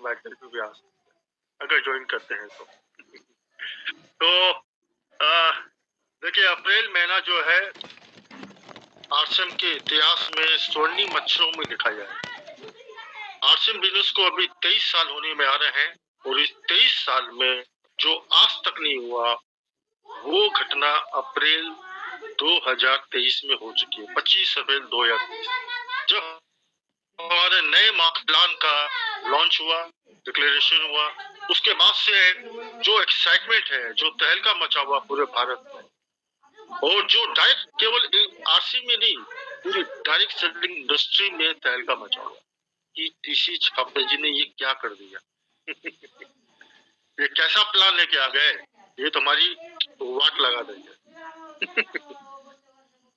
बैठ करके भी आ सकते हैं अगर ज्वाइन करते हैं तो देखिए अप्रैल महीना जो है आरसीएम के इतिहास में स्वर्णिम अक्षरों में लिखा गया है। आरसीएम बिजनेस को अभी 23 साल होने में आ रहे हैं और इस 23 साल में जो आज तक नहीं हुआ वो घटना अप्रैल 2023 में हो चुकी है। 25 अप्रैल 2023 जब हमारे नए मास्टर प्लान का लॉन्च हुआ, डिक्लेरेशन हुआ, उसके बाद से जो एक्साइटमेंट है, जो तहलका मचा हुआ पूरे भारत में, और जो डायरेक्ट केवल आरसी में नहीं पूरी डायरेक्ट सेलिंग इंडस्ट्री में तहलका मचा हुआ कि टीसी छापे जी ने ये क्या कर दिया ये कैसा प्लान लेके आ गए, ये तो हमारी वाट लगा देंगे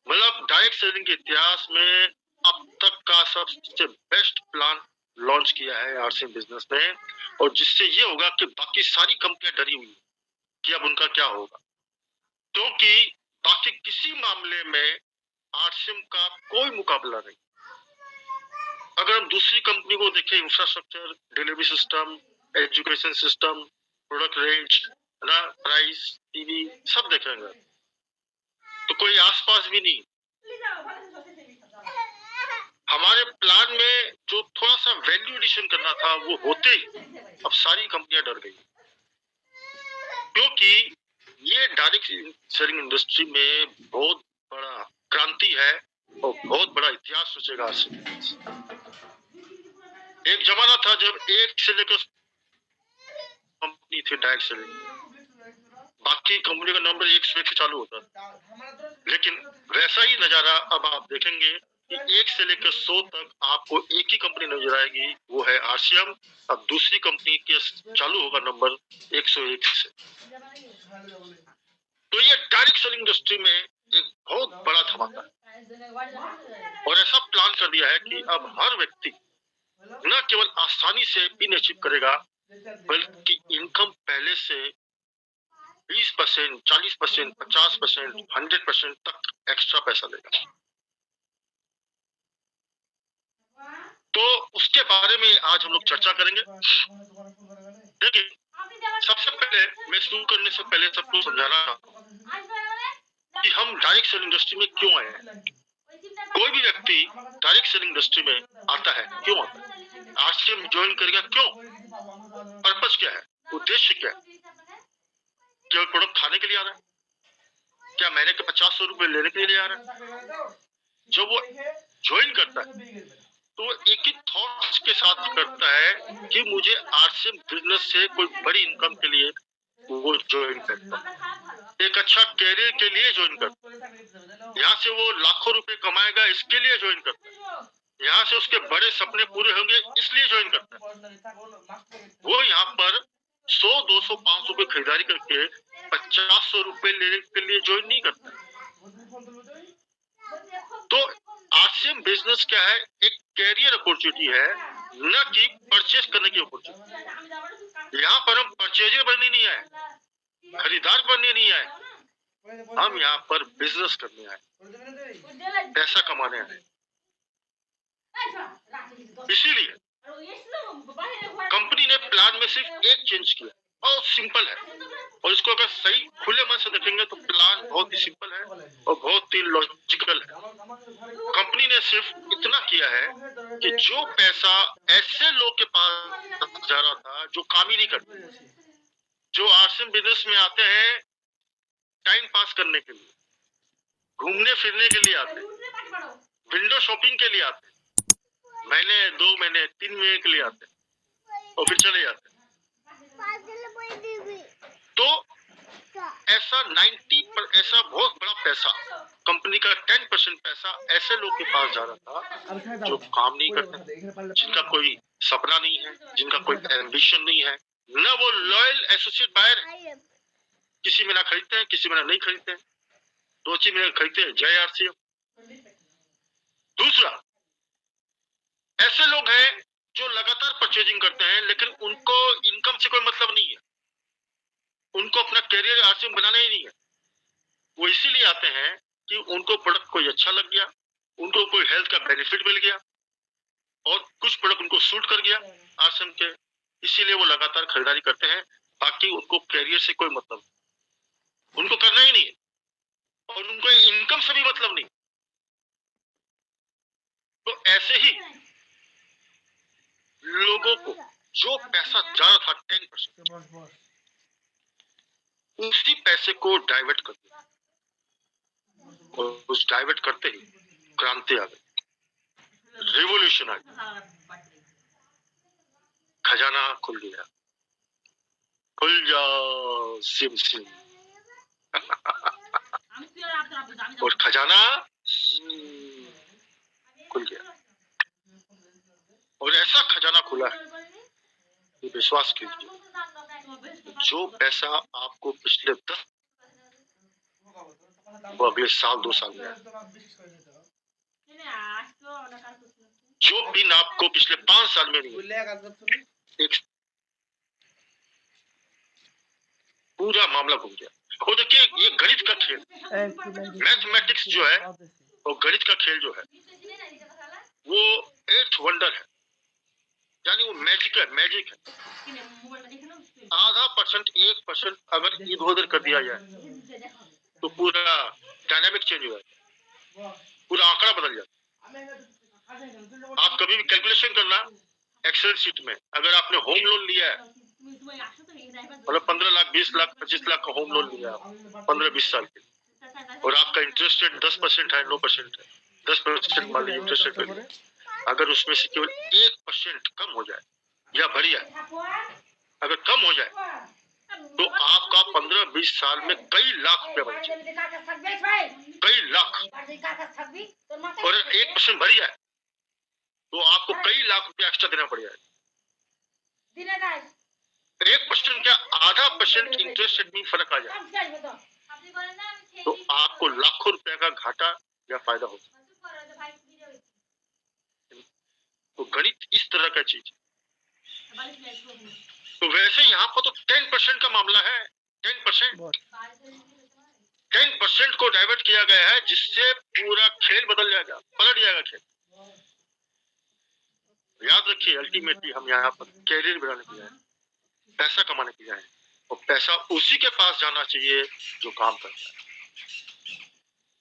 मतलब डायरेक्ट सेलिंग के इतिहास में अब तक का सबसे बेस्ट प्लान लॉन्च किया है आरसीएम बिजनेस ने, और जिससे ये होगा कि बाकी सारी कंपनियां डरी हुई कि अब उनका क्या होगा, क्योंकि बाकी किसी मामले में आरसीएम का कोई मुकाबला नहीं। अगर हम दूसरी कंपनी को देखें, infrastructure, delivery system, education system, product range, ना प्राइस, टीवी सब देखेंगे तो कोई आसपास भी नहीं। हमारे प्लान में जो थोड़ा सा वैल्यू एडिशन करना था वो होते ही अब सारी कंपनियां डर गई, क्योंकि ये डायरेक्ट सेलिंग इंडस्ट्री में बहुत बड़ा क्रांति है और बहुत बड़ा इतिहास रचेगा। एक जमाना था जब एक से लेकर कंपनी थी डायरेक्ट सेलिंग, बाकी कंपनी का नंबर एक से चालू होता था, लेकिन वैसा ही नजारा अब आप देखेंगे कि 1 से लेकर 100 तक आपको एक ही कंपनी नजर आएगी, वो है आरसीएम, अब दूसरी कंपनी के चालू होगा नंबर 101 से। तो ये डायरेक्ट सेलिंग इंडस्ट्री में एक बहुत बड़ा धमाका है और ऐसा प्लान कर दिया है कि अब हर व्यक्ति न केवल आसानी से पिन अचीव करेगा, बल्कि इनकम पहले से 20%, 40%, 50%, 100% तक एक्स्ट्रा पैसा देगा। तो उसके बारे में आज हम लोग चर्चा करेंगे। देखिए, सबसे पहले मैं शुरू करने से पहले सबको समझाना कि हम डायरेक्ट सेलिंग इंडस्ट्री में क्यों आए हैं। कोई भी व्यक्ति डायरेक्ट सेलिंग इंडस्ट्री में आता है, क्यों आता है? आरसीएम ज्वाइन करेगा क्यों? पर्पस क्या है, उद्देश्य क्या है? केवल प्रोडक्ट खाने के लिए आ रहा है? क्या महीने के 50-100 रुपए लेने के लिए आ रहा है? जब वो ज्वाइन करता है तो एक ही थॉट्स के साथ करता है कि मुझे आरसीएम बिजनेस से कोई बड़ी इनकम के लिए वो ज्वाइन करता है, एक अच्छा कैरियर के लिए ज्वाइन करता है, यहाँ से वो लाखों रुपए कमाएगा इसके लिए ज्वाइन करता है, यहाँ से उसके बड़े सपने पूरे होंगे इसलिए ज्वाइन करता है। वो यहाँ पर 100, 200, 500 रुपए खरीदारी करके 50-100 रुपए लेने के लिए ज्वाइन नहीं करता। तो आरसीएम बिजनेस क्या है, एक कैरियर अपॉर्चुनिटी है, न कि परचेज करने की अपॉर्चुनिटी। यहाँ पर हम परचेजर बनने नहीं आए, खरीदार बनने नहीं आए, हम यहाँ पर बिजनेस करने आए, पैसा कमाने आए। इसीलिए कंपनी ने प्लान में सिर्फ एक चेंज किया, बहुत सिंपल है, और इसको अगर सही खुले मन से देखेंगे तो प्लान बहुत ही सिंपल है और बहुत ही लॉजिकल है। कंपनी ने सिर्फ इतना किया है कि जो पैसा ऐसे लोग के पास जा रहा था जो काम ही नहीं करते, जो आरसीएम बिजनेस में आते हैं टाइम पास करने के लिए, घूमने फिरने के लिए आते, विंडो शॉपिंग के लिए आते, महीने 2 महीने 3 महीने के लिए आते और फिर चले जाते। तो ऐसा 90 पर ऐसा बहुत बड़ा पैसा, कंपनी का 10% पैसा ऐसे लोग के पास जा रहा था जो काम नहीं करते, जिनका कोई सपना नहीं है, जिनका कोई एम्बिशन नहीं है, न वो लॉयल एसोसिएट बायर है, किसी में ना खरीदते हैं, किसी में ना नहीं खरीदते हैं, 2-3 महीने खरीदते हैं, जय आरसीएम। दूसरा, ऐसे लोग हैं जो लगातार परचेजिंग करते हैं लेकिन उनको इनकम से कोई मतलब नहीं है, उनको अपना कैरियर आरसीएम बनाना ही नहीं है। वो इसीलिए आते हैं कि उनको प्रोडक्ट कोई अच्छा लग गया, उनको कोई हेल्थ का बेनिफिट मिल गया और कुछ प्रोडक्ट उनको सूट कर गया आरसीएम के, इसीलिए वो लगातार खरीदारी करते हैं। बाकी उनको कैरियर से कोई मतलब नहीं, उनको करना ही नहीं है और उनको इनकम से भी मतलब नहीं। तो ऐसे ही लोगों को जो पैसा जा रहा था 10%, उसी पैसे को डाइवर्ट कर दिया और उस डाइवर्ट करते ही क्रांति आ गई, रिवॉल्यूशन आ गई, खजाना खुल गया। खुल जाओ सिम सिम और खजाना खुल गया और ऐसा खजाना खुला है कि विश्वास कीजिए, जो पैसा आपको पिछले 10 वो अगले साल 2 साल में, जो पिन आपको पिछले 5 साल में नहीं, एक पूरा मामला घूम गया। वो देखिए, ये गणित का खेल, मैथमेटिक्स जो है और गणित का खेल जो है वो 8th वंडर है, यानी वो मैजिक है, मैजिक है। आधा परसेंट 1% अगर इधर उधर कर दिया जाए तो पूरा डायनामिक चेंज हो जाए, पूरा आंकड़ा बदल जाए। आप कभी भी कैलकुलेशन करना एक्सेल शीट में, अगर आपने होम लोन लिया है, मतलब 15 लाख 20 लाख 25 लाख का होम लोन लिया 15-20 साल के, और आपका इंटरेस्ट रेट 10% है, 9% है, 10% मान लीजिए इंटरेस्ट रेट, अगर उसमें से केवल 1% कम हो जाए या बढ़ जाए, अगर कम हो जाए तो आपका 15-20 साल में कई लाख रुपए बन जाए, कई लाख। और 1% बढ़ जाए तो आपको कई लाख रुपए एक्स्ट्रा देना पड़ जाए। 1% क्या, आधा परसेंट इंटरेस्ट रेट में फर्क आ जाए तो आपको लाखों रुपए का घाटा या फायदा हो। तो गणित इस तरह का चीज है। तो वैसे यहाँ पर तो 10% का मामला है, 10% को डाइवर्ट किया गया है, जिससे पूरा खेल बदल जाएगा, पलट जाएगा खेल। याद रखिए, अल्टीमेटली हम यहाँ पर कैरियर बनाने के लिए, पैसा कमाने के लिए आए, और पैसा उसी के पास जाना चाहिए जो काम करता है,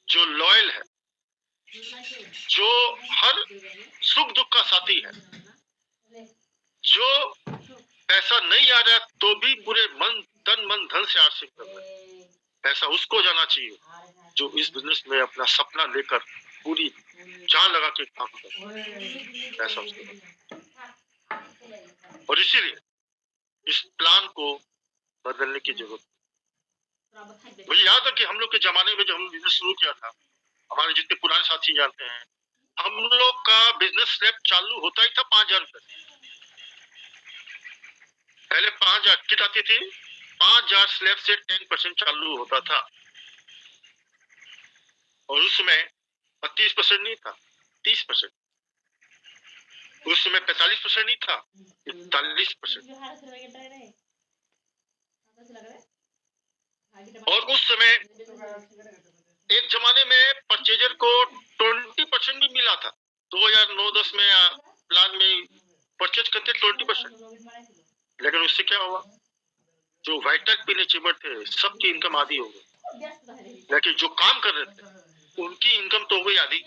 जो लॉयल है, जो हर सुख दुख का साथी है, जो पैसा नहीं आ रहा तो भी पूरे तन मन धन से आश्रित कर रहा है। पैसा उसको जाना चाहिए जो इस बिजनेस में अपना सपना लेकर पूरी जान लगा के काम करे, पैसा उसको। और इसीलिए इस प्लान को बदलने की जरूरत है। मुझे याद है कि हम लोग के जमाने में जब हम बिजनेस शुरू किया था, हमारे जितने पुराने साथी जानते हैं, हम लोग का बिजनेस स्लैब चालू होता ही था 5,000 रुपए। पहले 5,000 किट आती थी, 5,000 स्लैब से 10% चालू होता था, और उसमें 32% नहीं था, 30%। उस समय 45% नहीं था, 40%। और उस समय एक जमाने में परचेजर को 20% भी मिला था। 2009-10 में प्लान में परचेज करते 20%, लेकिन उससे क्या हुआ, जो वाइटल पिन अचीवर थे सबकी इनकम आधी हो गई, लेकिन जो काम कर रहे थे उनकी इनकम तो हो गई आधी,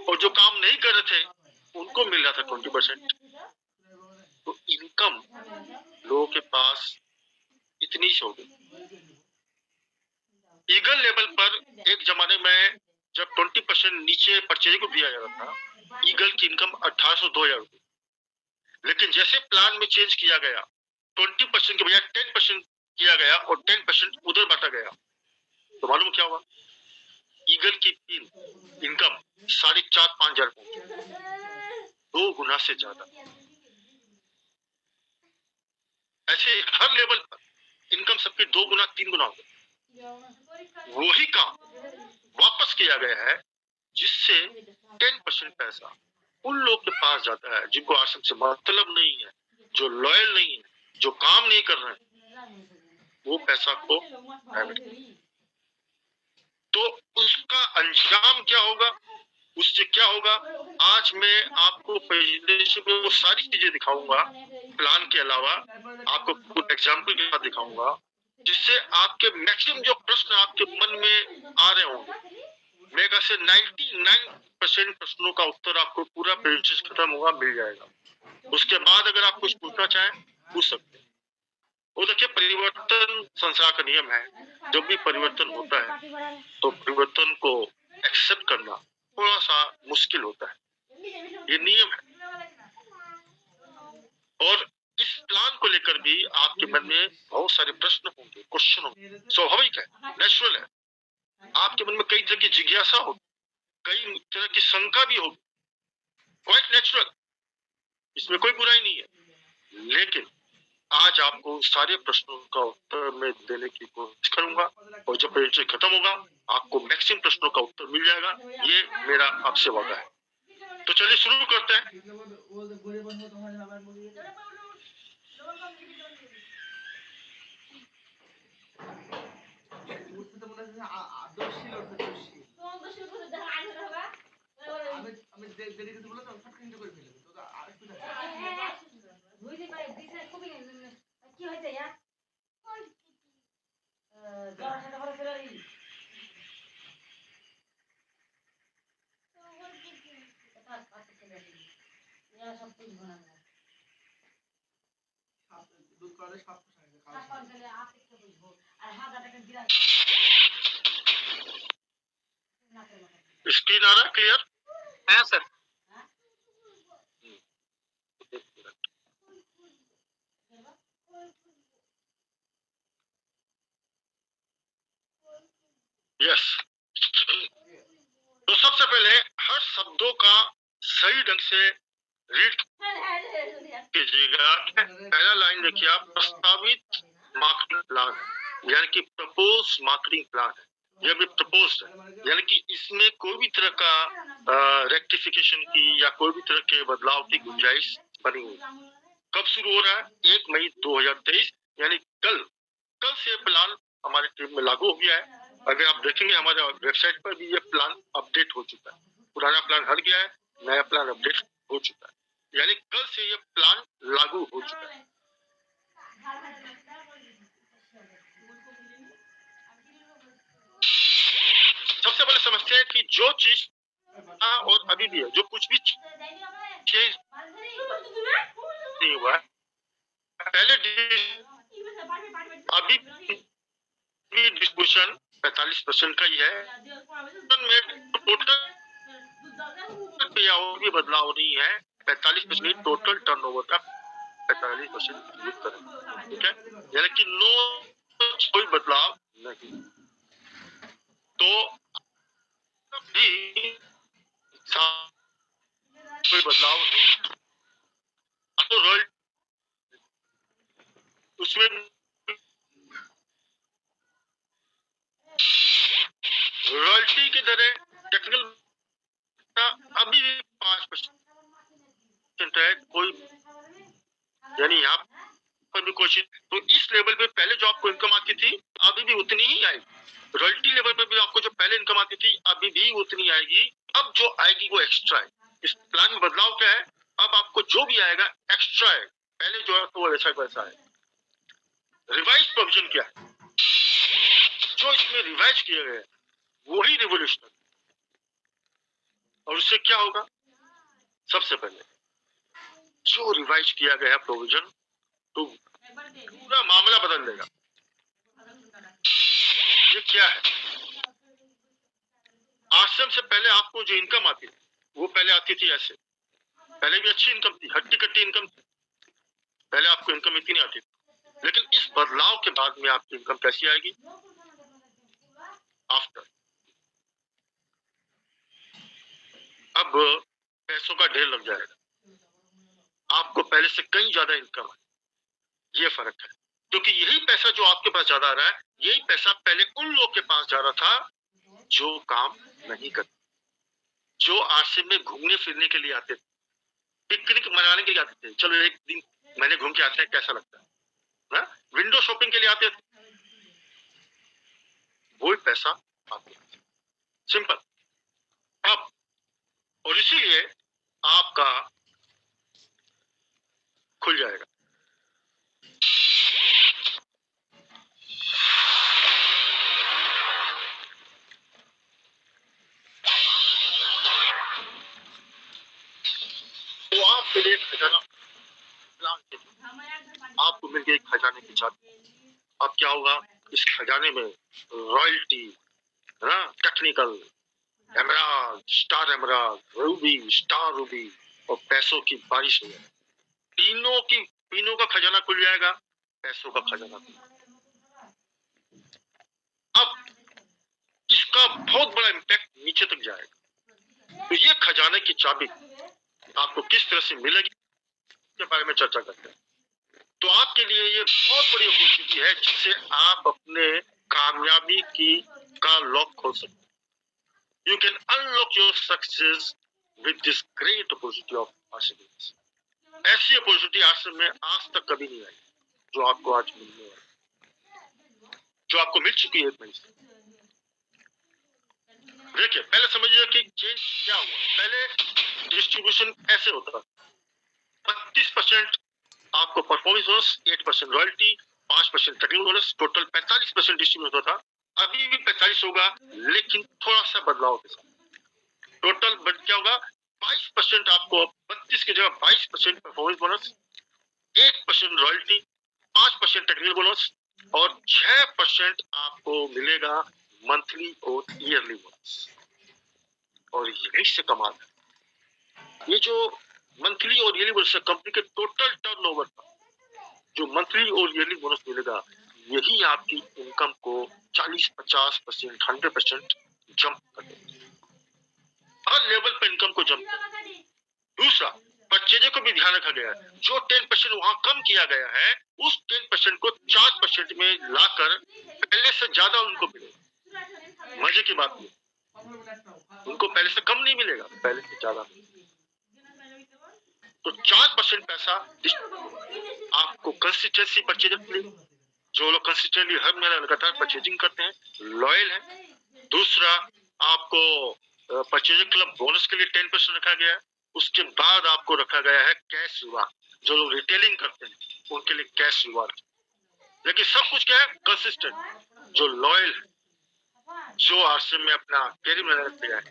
और जो काम नहीं कर रहे थे उनको मिल रहा था 20%। तो इनकम लोगों के पास इतनी हो गई। ईगल लेवल पर एक जमाने में जब 20% नीचे परचेज को दिया जाता था, ईगल की इनकम 1800-2000 रुपए। लेकिन जैसे प्लान में चेंज किया गया, 20% के बजाय 10% किया गया और 10% उधर बांटा गया, तो मालूम क्या हुआ, ईगल की इनकम 4,500-5,000 रुपए, 2 गुना से ज्यादा। ऐसे हर लेवल पर इनकम सबकी 2 गुना 3 गुना हो गई। वही काम वापस किया गया है, जिससे 10% पैसा उन लोग के पास जाता है जिनको आश्रम से मतलब नहीं है, जो लॉयल नहीं है, जो काम नहीं कर रहे हैं, वो पैसा को डाइवर्ट। तो उसका अंजाम क्या होगा, उससे क्या होगा, आज मैं आपको प्रेजेंटेशन में वो सारी चीजें दिखाऊंगा, प्लान के अलावा आपको कुछ एग्जाम्पल के साथ दिखाऊंगा, जिससे आपके मैक्सिमम जो प्रश्न आपके मन में आ रहे होंगे, मेरे से 99% प्रश्नों का उत्तर आपको पूरा प्रेजेंटेशन खत्म होगा मिल जाएगा। उसके बाद अगर आप कुछ पूछना चाहें पूछ सकते हैं। वो देखिए, परिवर्तन संसार का नियम है। जब भी परिवर्तन होता है तो परिवर्तन को एक्सेप्ट करना थोड़ा सा मुश्किल होता है, ये नियम है। और इस प्लान को लेकर भी आपके मन में बहुत सारे प्रश्न होंगे, क्वेश्चन होंगे, स्वाभाविक है, नेचुरल है। आपके मन में कई तरह की जिज्ञासा हो, कई तरह की शंका भी हो, क्वाइट नेचुरल, इसमें कोई बुराई नहीं है। लेकिन आज आपको सारे प्रश्नों का उत्तर मैं देने की कोशिश करूंगा, और जब परीक्षा खत्म होगा आपको मैक्सिमम प्रश्नों का उत्तर मिल जाएगा, ये मेरा आपसे वादा है। तो चलिए शुरू करते हैं। स्क्रीन आ रहा क्लियर? हाँ सर। यस। तो सबसे पहले हर शब्दों का सही ढंग से रीड कीजिएगा। पहला लाइन देखिए आप, प्रस्तावित मार्केटिंग प्लान, यानी कि प्रपोज मार्केटिंग प्लान है। यह भी प्रपोज है, यानी कि इसमें कोई भी तरह का रेक्टिफिकेशन की या कोई भी तरह के बदलाव की गुंजाइश बनी हुई। कब शुरू हो रहा है? 1 मई 2023, यानी कल। कल से प्लान हमारे टीम में लागू हो गया है। अगर आप देखेंगे हमारे वेबसाइट पर भी ये प्लान अपडेट हो चुका है। पुराना प्लान हट गया है, नया प्लान अपडेट हो चुका है, यानी कल से ये प्लान लागू हो चुका है। सबसे पहले समझते हैं कि जो चीज और अभी भी है, जो कुछ भी चेंज नहीं हुआ है, पहले अभी भी डिस्ट्रीब्यूशन 45% का ही है। टोटल और भी बदलाव नहीं है। 45% टोटल टर्नओवर का 45% ठीक है, यानी कि कोई बदलाव नहीं। तो भी कोई बदलाव नहीं, तो उसमें रॉयल्टी की दरें टेक्निकल अभी भी 5% है। कोई यानी यहाँ पर भी कोशिश, तो इस लेवल पे पहले जो आपको इनकम आती थी अभी भी उतनी ही आएगी। रॉयल्टी लेवल पे भी आपको जो पहले इनकम आती थी अभी भी उतनी आएगी। अब जो आएगी वो एक्स्ट्रा है। इस प्लान में बदलाव क्या है? अब आपको जो भी आएगा एक्स्ट्रा है, पहले जो है तो वो वैसा वैसा है। रिवाइज प्रोविजन क्या है? जो इसमें रिवाइज किए गए वही रिवोल्यूशन, और उससे क्या होगा? सबसे पहले जो रिवाइज किया गया प्रोविजन, तो पूरा मामला बदल देगा। ये क्या है? आश्रम से पहले आपको जो इनकम आती थी वो पहले आती थी ऐसे, पहले भी अच्छी इनकम थी, हट्टी कट्टी इनकम थी, पहले आपको इनकम इतनी आती थी। लेकिन इस बदलाव के बाद में आपकी इनकम कैसी आएगी? आफ्टर, अब पैसों का ढेर लग जाएगा, आपको पहले से कहीं ज्यादा इनकम है। ये फर्क है, क्योंकि यही पैसा जो आपके पास ज्यादा आ रहा है, यही पैसा पहले उन लोग के पास जा रहा था जो काम नहीं करते, जो आश्रम में घूमने फिरने के लिए आते थे, पिकनिक मनाने के लिए आते थे, चलो एक दिन मैंने घूम के आते हैं कैसा लगता है ना? विंडो शॉपिंग के लिए आते थे, वही पैसा आते। सिंपल। अब और इसीलिए आपका खुल जाएगा। तो आपके लिए खजाना आपको मिल गई खजाने की चाबी। अब क्या होगा, इस खजाने में royalty, technical emerald, star emerald, Ruby, star Ruby और पैसों की बारिश हो जाएगी। तीनों का खजाना खुल जाएगा, पैसों का खजाना खुल जाएगा। अब इसका बहुत बड़ा इम्पैक्ट नीचे तक जाएगा। तो ये खजाने की चाबी आपको किस तरह से मिलेगी के बारे में चर्चा करते हैं। तो आपके लिए ये बहुत बड़ी अपॉर्चुनिटी है जिससे आप अपने कामयाबी की का लॉक खोल सकते हैं। You can unlock your success with this great opportunity of possibilities. ऐसी अपॉर्चुनिटी आज तक कभी नहीं आई जो आपको आज मिलने वाली, जो आपको मिल चुकी है एक महीने से। देखिए, पहले समझिए कि चेंज क्या हुआ। पहले डिस्ट्रीब्यूशन ऐसे होता, 32% आपको performance bonus, 8% royalty, 5% technical bonus, total 45% distribute होता था। अभी भी 45 होगा, लेकिन थोड़ा सा बदलाव के साथ टोटल क्या होगा, 22% आपको, 32 की जगह 22% performance bonus, 8% royalty, 5% technical bonus और 6% आपको मिलेगा मंथली और ईयरली बोनस। और यही से कमाल है, ये जो मंथली और ईयरली बोनस कंपनी के टोटल टर्नओवर का जो मंथली और ईयरली बोनस मिलेगा, यही आपकी इनकम को 40, 50%, 100% जंप कर देगा। हर लेवल पर इनकम को जंप कर। दूसरा, परचेजर को भी ध्यान रखा गया है। जो 10% वहां कम किया गया है, उस 10% को 4% में लाकर पहले से ज्यादा उनको मिलेगा। मजे की बात है, उनको पहले से कम नहीं मिलेगा, पहले से ज्यादा। तो 4% पैसा आपको कंसिस्टेंसी परचेजर मिलेगी। जो लोग कंसिस्टेंटली हर महीने लगातार परचेजिंग करते हैं, लॉयल है। दूसरा, आपको परचेजिंग क्लब बोनस के लिए 10% रखा गया है। उसके बाद आपको रखा गया है कैश रिवार्ड। जो लोग रिटेलिंग करते हैं उनके लिए कैश रिवार्ड। लेकिन सब कुछ क्या है, कंसिस्टेंट, जो लॉयल है, जो आरसीएम में अपना कैरियर में रखते हैं,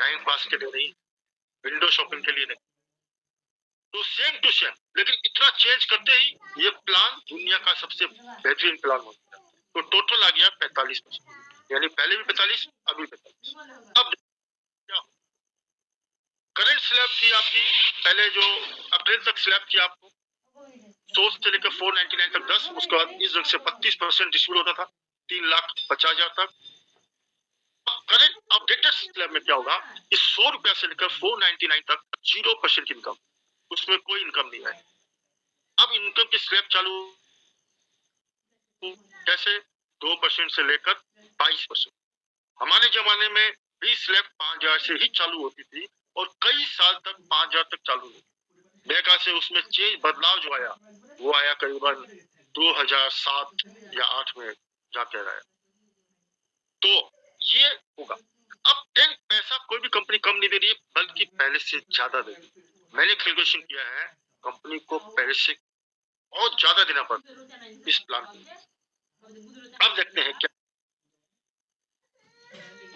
टाइम पास के लिए नहीं, विंडो शॉपिंग के लिए नहीं। तो सेम टू सेम, लेकिन इतना चेंज करते ही ये प्लान दुनिया का सबसे बेहतरीन प्लान हो गया। तो टोटल आ गया 45%, यानी पहले भी 45, अभी 45। अब क्या करंट स्लैब थी आपकी, पहले जो अप्रैल तक स्लैब थी आपको 100 से लेकर 499 तक 10, उसके बाद इस जगह से 32% डिस्ट्रीब्यूट होता था 3,50,000 तक। अब करंट अपडेटेड स्लैब में क्या होगा, इस 100 रुपया से लेकर 499 तक 0% इनकम, उसमें कोई इनकम नहीं है। अब इनकम की स्लैब चालू कैसे, 2% से लेकर 22%। हमारे जमाने में भी स्लैब 5,000 से ही चालू होती थी और कई साल तक 5,000 तक चालू हुई। देखा से उसमें चेंज, बदलाव जो आया वो आया करीबन 2007 या 8 में जाके आया। तो ये होगा। अब 10 पैसा कोई भी कंपनी कम नहीं दे रही है, बल्कि पहले से ज्यादा दे रही है। मैंने कैलकुलेशन किया है, कंपनी को पहले से बहुत ज्यादा देना पड़ता है इस प्लान को। अब देखते हैं क्या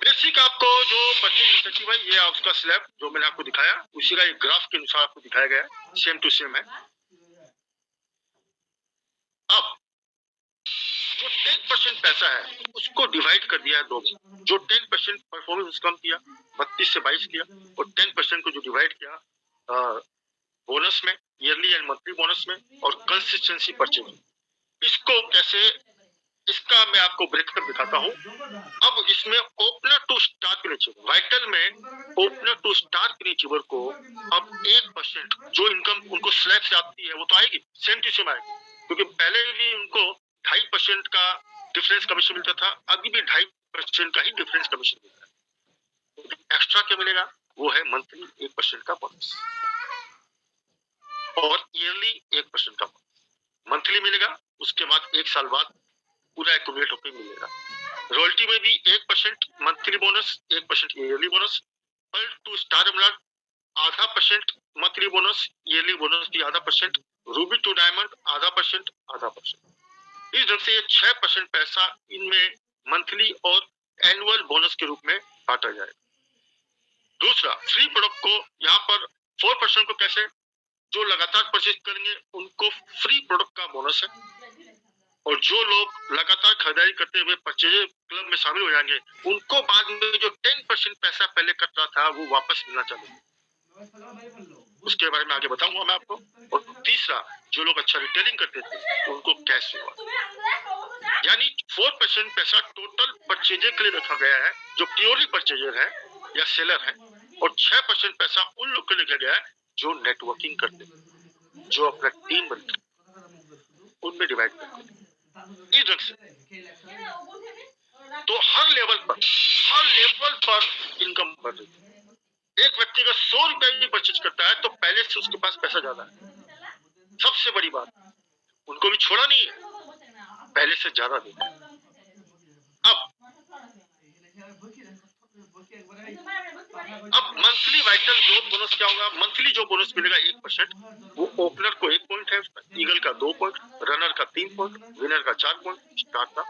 बेसिक आपको जो 25 है, ये उसका स्लैब जो मैंने आपको दिखाया, उसी का एक ग्राफ के अनुसार आपको दिखाया गया है, सेम टू सेम है। अब जो 10% पैसा है उसको डिवाइड कर दिया है दो में। जो 10% परफॉर्मेंस कम किया, 32 से 22 किया, और 10% को जो डिवाइड किया बोनस में, ईयरली एंड मंथली बोनस में और कंसिस्टेंसी परचेज। इसको कैसे, इसका मैं आपको ब्रेकअप दिखाता हूँ। अब इसमें opener two star finishing, vital में ओपनर टू स्टार फिनिशिंग को अब 1% जो इनकम उनको स्लैब से आती है वो तो आएगी, सेम टू सेम आएगी, क्योंकि पहले भी उनको 2.5% का डिफरेंस कमीशन मिलता था, अभी भी 2.5% का ही डिफरेंस कमीशन मिलता है। एक्स्ट्रा क्या मिलेगा, वो है मंथली 1% का बोनस और ईयरली 1% का बोनस। मंथली मिलेगा, उसके बाद 1 साल बाद पूरा एक्यूमुलेट होकर मिलेगा। रॉयल्टी में भी 1% monthly bonus, 1% yearly bonus, pearl two star emerald 0.5% monthly bonus, yearly bonus भी 0.5%, रूबी टू डायमंड 0.5%। इस ढंग से ये 6% पैसा इनमें मंथली और एनुअल बोनस के रूप में बांटा जाएगा। दूसरा, फ्री प्रोडक्ट को यहाँ पर 4% को कैसे, जो लगातार परचेज करेंगे उनको फ्री प्रोडक्ट का बोनस है, और जो लोग लगातार खरीदारी करते हुए परचेज क्लब में शामिल हो जाएंगे उनको बाद में जो 10% पैसा पहले कट रहा था वो वापस मिलना चाहिए। उसके बारे में आगे बताऊंगा मैं आपको। और तीसरा, जो लोग अच्छा रिटेलिंग करते थे उनको कैश हुआ, यानी 4% पैसा टोटल परचेजर के लिए रखा गया है जो प्योरली परचेजर है या सेलर है, और 6% पैसा उन लोग के लिए रखा गया है जो नेटवर्किंग करते हैं, जो अपना टीम बनते उनमें डिवाइड करते हैं। इस ढंग से तो हर लेवल पर इनकम बढ़ रही है। एक व्यक्ति का 100 रुपए भी परचेज करता है तो पहले से उसके पास पैसा ज्यादा है। सबसे बड़ी बात, उनको भी छोड़ा नहीं है, पहले से ज्यादा देता है। अब मंथली वाइटल ग्रोथ बोनस क्या होगा? मंथली जो बोनस मिलेगा 1%, वो ओपनर को 1 पॉइंट है, ईगल का 2 पॉइंट, रनर का 3 पॉइंट, विनर का 4 पॉइंट, स्टार का।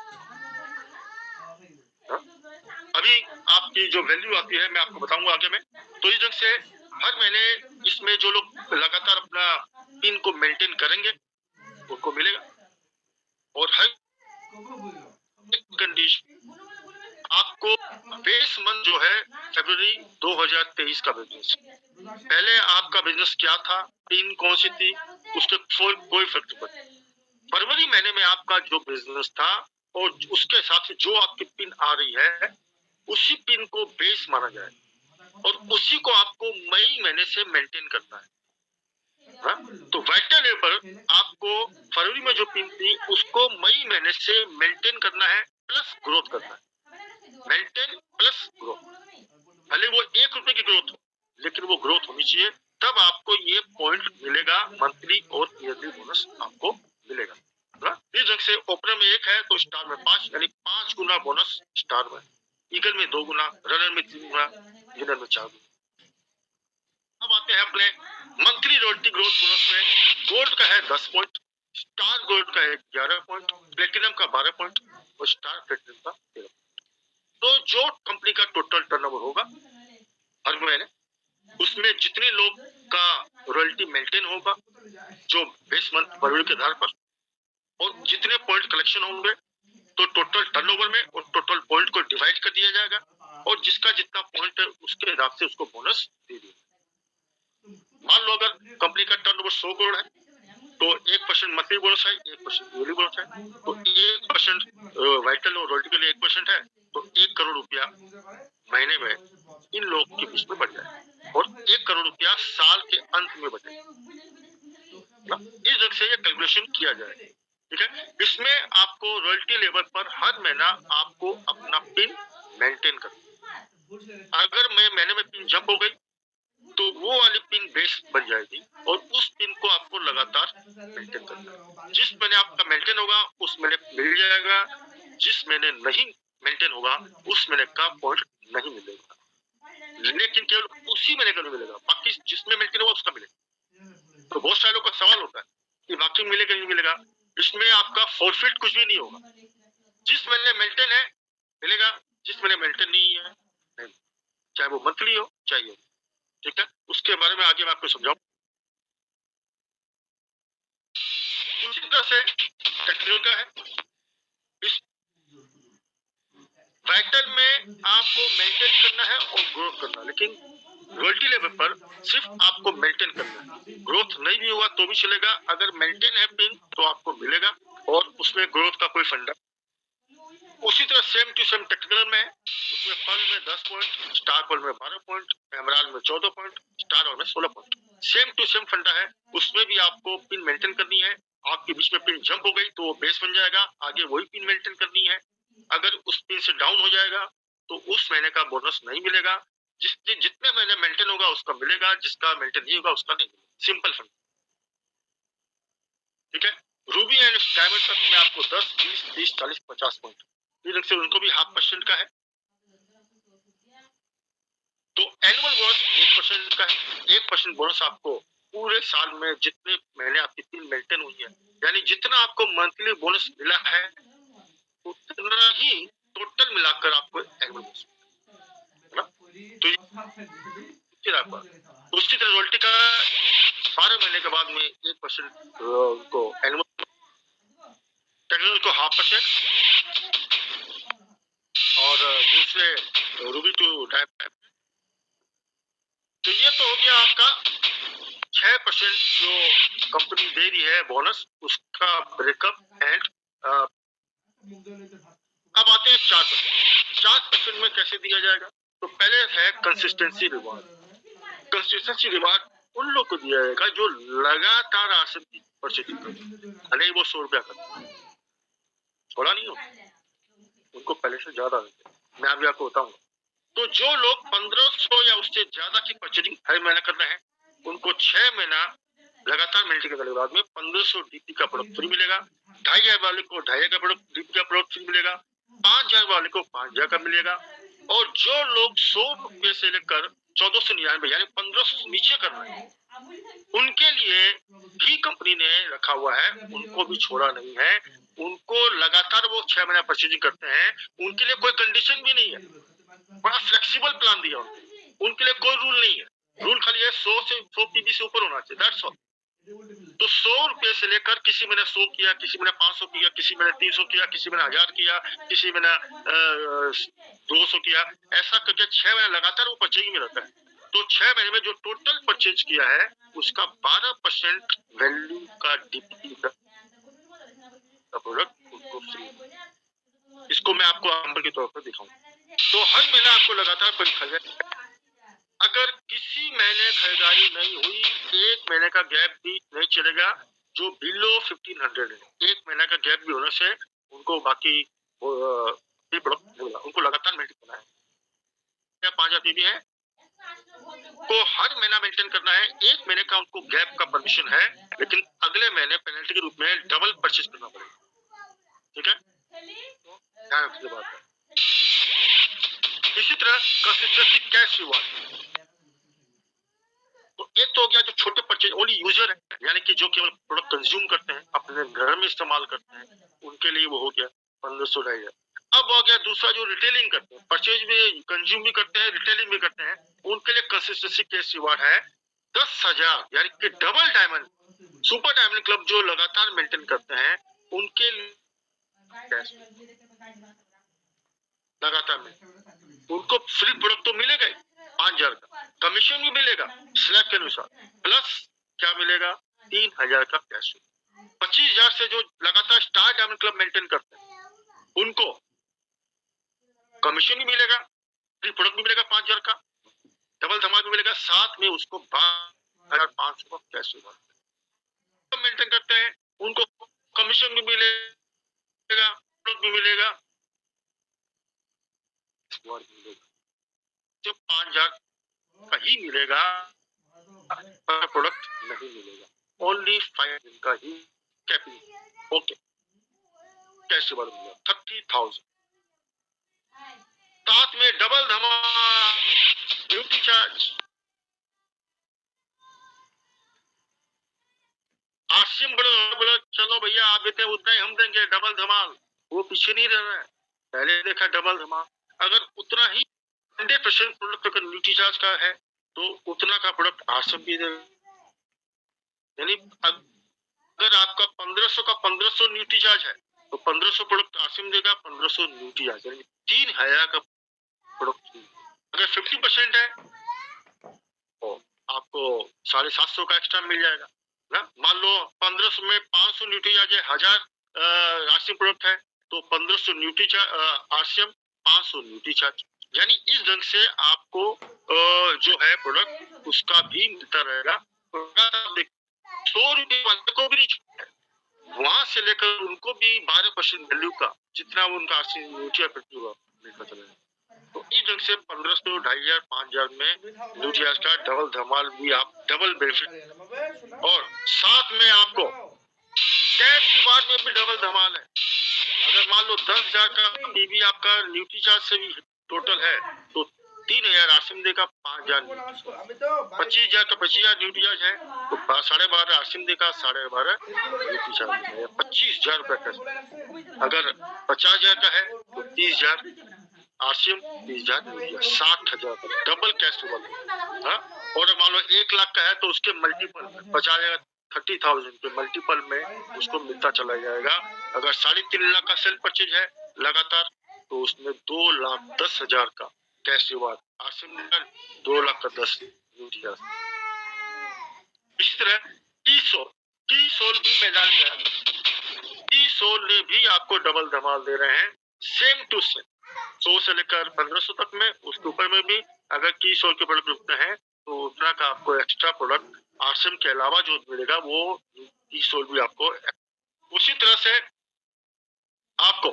अभी आपकी जो वैल्यू आती है मैं आपको बताऊंगा आगे में। तो इस ढंग से हर महीने इसमें जो लोग लगातार अपना पिन को मेंटेन करेंगे उनको मिलेगा, और हर कंडीशन आपको बेस मंथ जो है फरवरी 2023 का बिजनेस, पहले आपका बिजनेस क्या था, पिन कौन सी थी, उसके कोई फर्क नहीं पड़ता। फरवरी महीने में आपका जो बिजनेस था और उसके हिसाब से जो आपकी पिन आ रही है उसी पिन को बेस माना जाए, और उसी को आपको मई महीने से मेंटेन करना है। हा? तो वाइटल लेवल आपको फरवरी में जो पिन थी उसको मई महीने से मेंटेन करना है, प्लस ग्रोथ करना है। मेंटेन प्लस ग्रोथ, भले वो 1 रुपए की ग्रोथ हो लेकिन वो ग्रोथ होनी चाहिए, तब आपको ये पॉइंट मिलेगा, मंथली और ईयरली बोनस आपको मिलेगा। इस ढंग से ओपनर में 1 है तो स्टार में 5, यानी 5 गुना बोनस स्टार में, ईगल में 2 गुना, रनर में 3 गुना, विनर में 4 गुना। अब आते हैं अपने मंथली रॉयल्टी ग्रोथ बोनस में। गोल्ड का है 10 पॉइंट, स्टार गोल्ड का है 11 पॉइंट, प्लेटिनम का 12 पॉइंट और स्टार प्लेटिनम का 13 पॉइंट। तो जो कंपनी का टोटल टर्नओवर होगा हर महीने, उसमें जितने लोग का रॉयल्टी मेंटेन होगा जो बेस मंथ फरवरी के आधार पर, और जितने पॉइंट कलेक्शन होंगे तो टोटल टर्नओवर में और टोटल पॉइंट को डिवाइड कर दिया जाएगा, और जिसका जितना पॉइंट है उसके हिसाब से उसको बोनस दे दिया। मान लो अगर कंपनी का टर्नओवर 100 करोड़ है तो 1% मंथली बोनस है, 1% ईयरली बोनस है, तो 1% वाइटल और रॉयल्टी के लिए 1% है, तो 1 करोड़ रुपया महीने में इन लोगों के बीच में बढ़ जाए, और 1 करोड़ रुपया साल के अंत में बचे। इस ढंग से ये कैलकुलेशन किया जाए, ठीक है। इसमें आपको रॉयल्टी लेवल पर हर महीना आपको अपना पिन मेंटेन करना। अगर महीने में पिन जंप हो गई तो वो वाली पिन बेस बन जाएगी, और उस पिन को आपको लगातार मेंटेन करना है। जिस महीने आपका मेंटेन होगा उस महीने मिल जाएगा, जिस महीने नहीं मेंटेन होगा उस महीने का पॉइंट नहीं मिलेगा, लेकिन केवल उसी महीने का नहीं मिलेगा, बाकी जिसमें मेंटेन होगा उसका मिलेगा। तो बहुत सारे लोगों का सवाल होता है कि बाकी मिलेगा नहीं मिलेगा। इसमें आपका फॉरफिट कुछ भी नहीं होगा, जिस महीने मेंटेन है मिलेगा, जिस महीने मेंटेन नहीं है नहीं, चाहे वो मंथली हो चाहिए, ठीक है। उसके बारे में आगे मैं आपको समझाऊं। उसी तरह से टेक्निकल का है, इस वाइटल में आपको मेंटेन करना है और ग्रोथ करना है, लेकिन रॉयल्टी लेवल पर सिर्फ आपको मेंटेन करना है, ग्रोथ नहीं भी हुआ तो भी चलेगा। अगर मेंटेन है पिन तो आपको मिलेगा, और उसमें ग्रोथ का कोई फंडा। उसी तरह सेम टू सेम टेक्निकल में है, उसमें पर्ल में 10 पॉइंट, स्टार पर्ल में 12 पॉइंट, एमराल्ड में 14 पॉइंट, स्टार और में 16 पॉइंट। सेम टू सेम फंडा है, उसमें भी आपको पिन मेंटेन करनी है। आपके बीच में पिन जंप हो गई तो वो बेस बन जाएगा, आगे वही पिन मेंटेन करनी है। अगर उस पिन से डाउन हो जाएगा तो उस महीने का बोनस नहीं मिलेगा, जितने महीने मेंटेन होगा उसका मिलेगा, जिसका मेंटेन नहीं होगा उसका नहीं मिलेगा। सिंपल फंडा, ठीक है। रूबी एंड डायमंड तक में आपको 10, 20, 30, 40, 50 पॉइंट, से उनको भी 0.5% का है। तो एनुअल बोनस 1% का है। 1% बोनस आपको पूरे साल में जितने महीने आपकी टीम मेंटेन हुई है, यानी जितना आपको मंथली बोनस मिला है उतना ही टोटल मिलाकर आपको एनुअल बोनस है ना। तो उसकी तरह रॉयल्टी का 12 महीने के बाद में 1% को एनुअल, टेक्निकल को 0.5% और दूसरे रूबी टू टाइप। तो ये तो हो गया आपका 6% जो कंपनी दे रही है बोनस, उसका ब्रेकअप एंड अब आते हैं 4%। 4% में कैसे दिया जाएगा? तो पहले है कंसिस्टेंसी रिवार्ड। कंसिस्टेंसी रिवार्ड उन लोग को दिया जाएगा जो लगातार आसन की परचेजिंग करते हैं। वो 100 रुपया करते, थोड़ा नहीं हो, उनको पहले से ज्यादा देते हैं। मैं अभी आपको बताऊंगा। तो जो लोग 1500 या उससे ज्यादा की परचेजिंग हर महीना कर रहे हैं, उनको 6 महीना लगातार मेल्टी करने के बाद में 1500 डीपी का प्रोडक्ट फ्री मिलेगा। 2500 वाले को 2500 का प्रोडक्ट डीपी का प्रोडक्ट फ्री मिलेगा। 5000 वाले को 5000 का मिलेगा। और जो लोग 100 रुपये से लेकर 1499 यानी 1500 से नीचे कर रहे हैं, उनके लिए भी कंपनी ने रखा हुआ है, उनको भी छोड़ा नहीं है। उनको लगातार वो 6 महीना परचेजिंग करते हैं, उनके लिए कोई कंडीशन भी नहीं है। बड़ा फ्लेक्सिबल प्लान दिया उनके लिए कोई रूल नहीं है। रूल खाली है 100 पीबी से ऊपर होना चाहिए, दैट्स ऑल। तो 100 रुपये से लेकर किसी मैंने 100 किया, किसी मैंने 500 किया, किसी मैंने 300 किया, किसी मैंने 1000 किया, किसी मैंने 200 किया, ऐसा करके 6 महीने लगातार वो परचेजिंग में रहता है। तो 6 महीने में जो टोटल परचेज किया है उसका 12% वैल्यू का डीपी का प्रोडक्ट उनको फ्री। इसको मैं आपको एग्जांपल के तौर पर दिखाऊंगा। तो हर महीना आपको लगातार खरीदारी, अगर किसी महीने खरीदारी नहीं हुई, एक महीने का गैप भी नहीं चलेगा। जो बिलो 1500 है, एक महीने का गैप भी होने से उनको बाकी उनको लगातार मेंटेन करना है। 5000 पीबी है को हर महीना मेंटेन करना है। एक महीने का उनको गैप का परमिशन है, लेकिन अगले महीने पेनल्टी के रूप में डबल परचेज करना पड़ेगा। ठीक है, ध्यान रखिए बात है। इसी तरह कंसिस्टेंसी कैश रिवॉर्ड, तो एक तो हो गया जो छोटे परचेज ओनली यूजर है, यानी कि जो केवल प्रोडक्ट कंज्यूम करते हैं, अपने घर में इस्तेमाल करते हैं, उनके लिए वो हो गया 1500 ढाई। अब हो गया दूसरा जो रिटेलिंग करते हैं, परचेज भी कंज्यूम भी करते हैं, रिटेलिंग भी करते हैं, उनके लिए कंसिस्टेंसी कैश रिवॉर्ड है 10,000, यानी कि double diamond super diamond club जो लगातार मेंटेन करते हैं, उनके लिए लगातार उनको फ्री प्रोडक्ट तो मिलेगा ही 5000 का, कमीशन भी मिलेगा स्लैब के अनुसार, प्लस क्या मिलेगा 3000 का कैश। 25,000 से जो लगातार स्टार डायमंड क्लब मेंटेन करते हैं, उनको कमीशन भी मिलेगा, फ्री प्रोडक्ट भी मिलेगा 5000 का, डबल धमाल भी मिलेगा, साथ में उसको 12,500 का कैश मेंटेन करते हैं, उनको कमीशन भी मिलेगा, प्रोडक्ट भी मिलेगा, जो 5000 का ही मिलेगा, प्रोडक्ट नहीं मिलेगा, ओनली 5 का ही कैपिंग। ओके, कैसे बढ़ गया 30,000, साथ में डबल धमाल ड्यूटी चार्ज। आसिम बोले चलो भैया आप देते उतना ही हम देंगे, डबल धमाल। वो पीछे नहीं रह रहा है, पहले देखा डबल धमाल। अगर उतना ही 100% प्रोडक्ट अगर ड्यूटी चार्ज का है तो उतना का प्रोडक्ट आसिम भी देगा। यानी अगर आपका 1500 का 1500 ड्यूटी चार्ज है तो 1500 प्रोडक्ट आसिम देगा, 1500 ड्यूटी चार्ज, यानी 3000 का प्रोडक्ट। अगर 50% है तो आपको 750 का एक्स्ट्रा मिल जाएगा ना। मान लो 1500 में 500 न्यूट्री चार्ज है, 1000 आरसीएम प्रोडक्ट है तो 1500 न्यूट्री आरसीएम 500 न्यूट्री चार्ज। यानी इस ढंग से आपको जो है प्रोडक्ट उसका भी मिलता रहेगा। 100 रुपये वाले को भी वहां से लेकर उनको भी 12% वैल्यू का जितना उनका आरसीएम न्यूट्री मिलता चलेगा। तो इस ढंग से 1500, 2500, 5000 में न्यूट्रियाज का डबल धमाल भी आप डबल बेनिफिट, और साथ में आपको कैश रिवार्ड में भी डबल धमाल है। अगर मान लो 10,000 का पीवी आपका न्यूट्री चार्ज से भी टोटल है तो 3,000 आरसीएम देगा, 5,000 25,000 का 25,000 ड्यूटी चार्ज है, तो 12.5 आरसीएम देगा, 12.5 ड्यूटी चार्ज है, 25,000 रुपए का। अगर 50,000 का है तो 30,000 आरसीएम, 30,000 ड्यूटी, 60,000 का डबल कैश रिवॉल्व। हाँ, और मान लो 1 लाख का है तो उसके मल्टीपल 50,000 30,000 के मल्टीपल में उसको मिलता चला जाएगा। अगर 3.5 लाख का सेल परचेज है लगातार तो उसमें 2,10,000 का कैश रिवार्ड, आरसीएम 2 लाख का 10 ड्यूटी चार्ज। इसी तरह टी सोल भी मैदान में आ गए। टी सोल ने भी आपको डबल धमाल दे रहे हैं, सेम टू सेम 100 से लेकर 1500 तक में। उसके ऊपर में भी अगर टी सोल के प्रोडक्ट रुकते हैं तो उतना का आपको एक्स्ट्रा प्रोडक्ट आरसीएम के अलावा जो मिलेगा वो टी सोल भी आपको। उसी तरह से आपको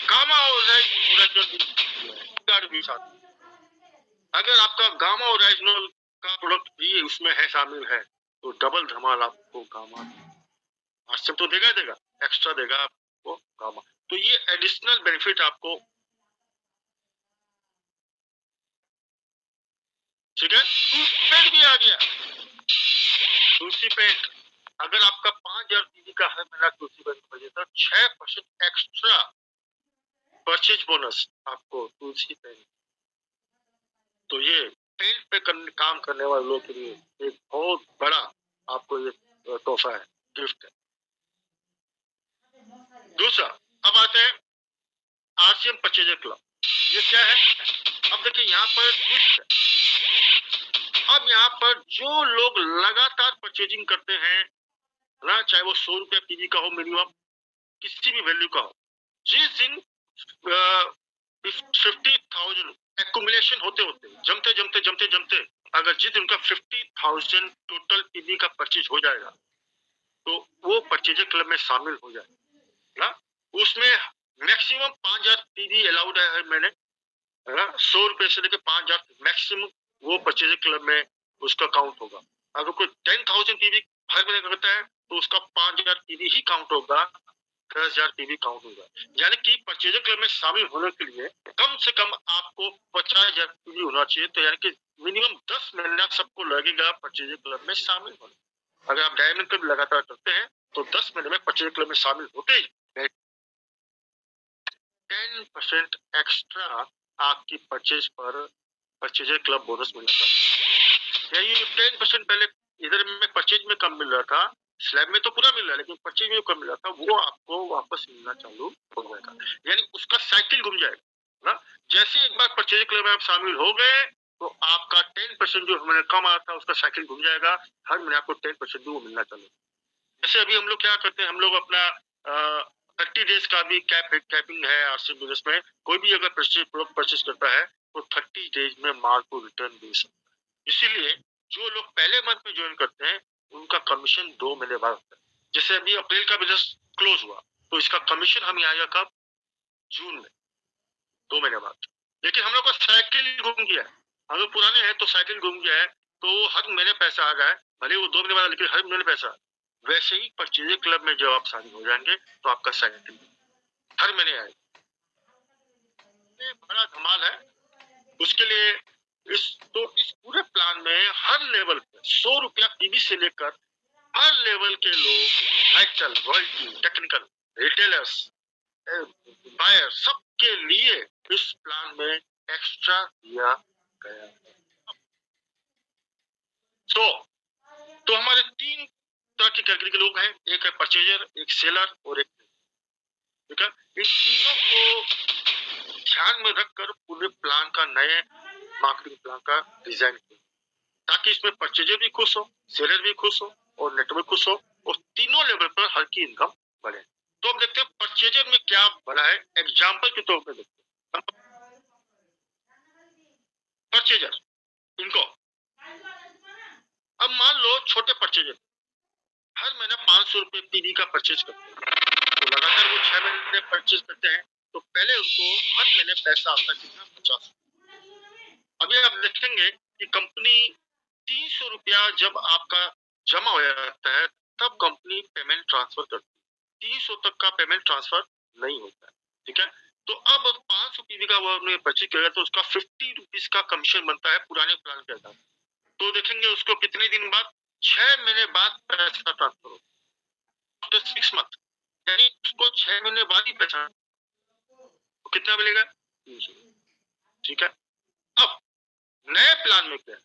गामा ओरिजिनल भी साथ, अगर आपका गामा ओरिजिनल का प्रोडक्ट भी उसमें है, शामिल है, तो डबल धमाल आपको गामा आरसीएम तो देगा, एक्स्ट्रा देगा आपको गामा। तो ये एडिशनल बेनिफिट आपको, ठीक है। पेंट भी आ गया, तुलसी पेंट। अगर आपका 5,000 पीवी का हर महीना तुलसी पेंट खरीदे तो 6% एक्स्ट्रा परचेज बोनस आपको तुलसी पेंट। तो ये पेंट पे काम करने वाले लोगों के लिए एक बहुत बड़ा आपको ये तोहफा है, गिफ्ट है। दूसरा, अब आते हैं आरसीएम परचेजर क्लब। ये क्या है? अब देखिए यहाँ पर ट्विस्ट है। अब यहाँ पर जो लोग लगातार परचेजिंग करते हैं ना, चाहे वो 100 रुपया पीवी का हो मिनिमम, किसी भी वैल्यू का हो, जिस दिन 50,000 एक्यूमुलेशन होते जमते अगर जिस दिन का 50,000 टोटल पीवी का परचेज हो जाएगा तो वो परचेजर क्लब में शामिल हो जाएगा ना। उसमें मैक्सिमम 5,000 पीवी अलाउड है हर महीने, 100 रुपए से लेकर 5,000 मैक्सिमम वो परचेजर क्लब में उसका काउंट होगा। अगर कोई 10,000 पीवी हर महीने करता है तो उसका 5,000 पीवी ही काउंट होगा, 10,000 पीवी काउंट होगा। यानी कि परचेजर क्लब में शामिल होने के लिए कम से कम आपको 50,000 पीवी होना चाहिए। तो यानी कि मिनिमम 10 महीना सबको लगेगा परचेजर क्लब में शामिल होने। अगर आप डायमंड क्लब लगातार करते हैं तो 10 महीने में परचेजर क्लब में शामिल होते ही 10% एक्स्ट्रा आपकी परचेज पर परचेजर क्लब बोनस मिलना था। ये 10% पहले इधर में परचेज में कम मिल रहा था, स्लैब में तो पूरा मिल रहा है, लेकिन परचेज में कम मिल रहा था, वो आपको वापस मिलना चालू हो जाएगा। यानी उसका साइकिल घूम जाएगा ना। जैसे एक बार परचेज क्लब में आप शामिल हो गए तो आपका 10% जो हमें कम आया था उसका साइकिल घूम जाएगा, हर महीने आपको 10% भी वो मिलना चालू। जैसे अभी हम लोग क्या करते हैं, हम लोग अपना 30 डेज का भी कैपिंग है आरसीएम बिजनेस में। कोई भी अगर परचेज करता है तो 30 डेज में माल को रिटर्न दे सकता है। इसीलिए जो लोग पहले मंथ में ज्वाइन करते हैं उनका कमीशन 2 महीने बाद होता है। जैसे अभी अप्रैल का बिजनेस क्लोज हुआ तो इसका कमीशन हमें आएगा कब? जून में, 2 महीने बाद। लेकिन हम लोग का साइकिल घूम गया है, हम लोग पुराने हैं तो साइकिल घूम गया है, तो हर महीने पैसा आ रहा है, भले वो 2 महीने बाद, लेकिन हर महीने पैसा। वैसे ही परचेजर क्लब में जब आप शामिल हो जाएंगे तो आपका साइकिल हर महीने आएगा। बड़ा धमाल है। उसके लिए इस पूरे प्लान में हर लेवल पे 100 रुपया पीवी से लेकर हर लेवल के लोग, vital, royalty, technical, retailers, buyer, सबके लिए इस प्लान में एक्स्ट्रा दिया गया है। तो हमारे 3 तरह की कैटेगरी के लोग हैं, एक है परचेजर, एक सेलर और एक, ठीक है। इन तीनों को ध्यान में रखकर पूरे प्लान का, नए मार्केटिंग प्लान का डिजाइन किया ताकि इसमें परचेजर भी खुश हो, सेलर भी खुश हो और नेटवर्क खुश हो और तीनों लेवल पर हर की इनकम बढ़े। तो अब देखते हैं परचेजर में क्या बना है, एग्जांपल के तौर पे देखते हैं। परचेजर इनको, अब मान लो छोटे परचेजर हर महीना 500 रुपए पीवी का परचेज करते हैं, तो लगातार वो 6 महीने परचेज करते हैं तो पहले उनको हर महीने पैसा आता है कितना? 50। अभी आप देखेंगे कि कंपनी 300 रुपया जब आपका जमा हो जाता है तब कंपनी पेमेंट ट्रांसफर करती है, 300 तक का पेमेंट ट्रांसफर नहीं होता है, ठीक है। तो अब 500 पीवी का वो परचेज करेगा तो उसका 50 रुपीज का कमीशन बनता है पुराने प्लान के आधार। तो देखेंगे उसको कितने दिन बाद, 6 महीने बाद पैसा ट्रांसफर हो, आफ्टर 6 मंथ, यानी उसको 6 महीने बाद ही पैसा तो कितना मिलेगा, 300। ठीक है। अब नए प्लान में क्या है,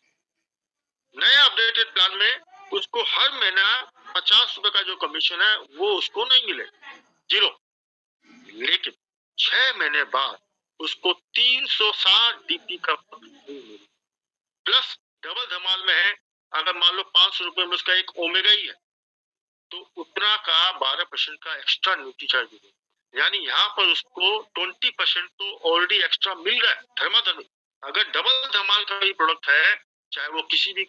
नए अपडेटेड प्लान में उसको हर महीना 50 रुपए का जो कमीशन है वो उसको नहीं मिलेगा, जीरो। लेकिन 6 महीने बाद उसको 360 डीपी का प्लस डबल धमाल में है। अगर मान लो 500 रुपए में उसका एक ओमेगा ही है तो उतना का 12% का एक्स्ट्रा न्यूट्री चार्ज देगा, यानी यहाँ पर उसको 20% तो ऑलरेडी एक्स्ट्रा मिल रहा है धर्माधर्मी। अगर डबल धमाल का भी प्रोडक्ट है चाहे वो किसी भी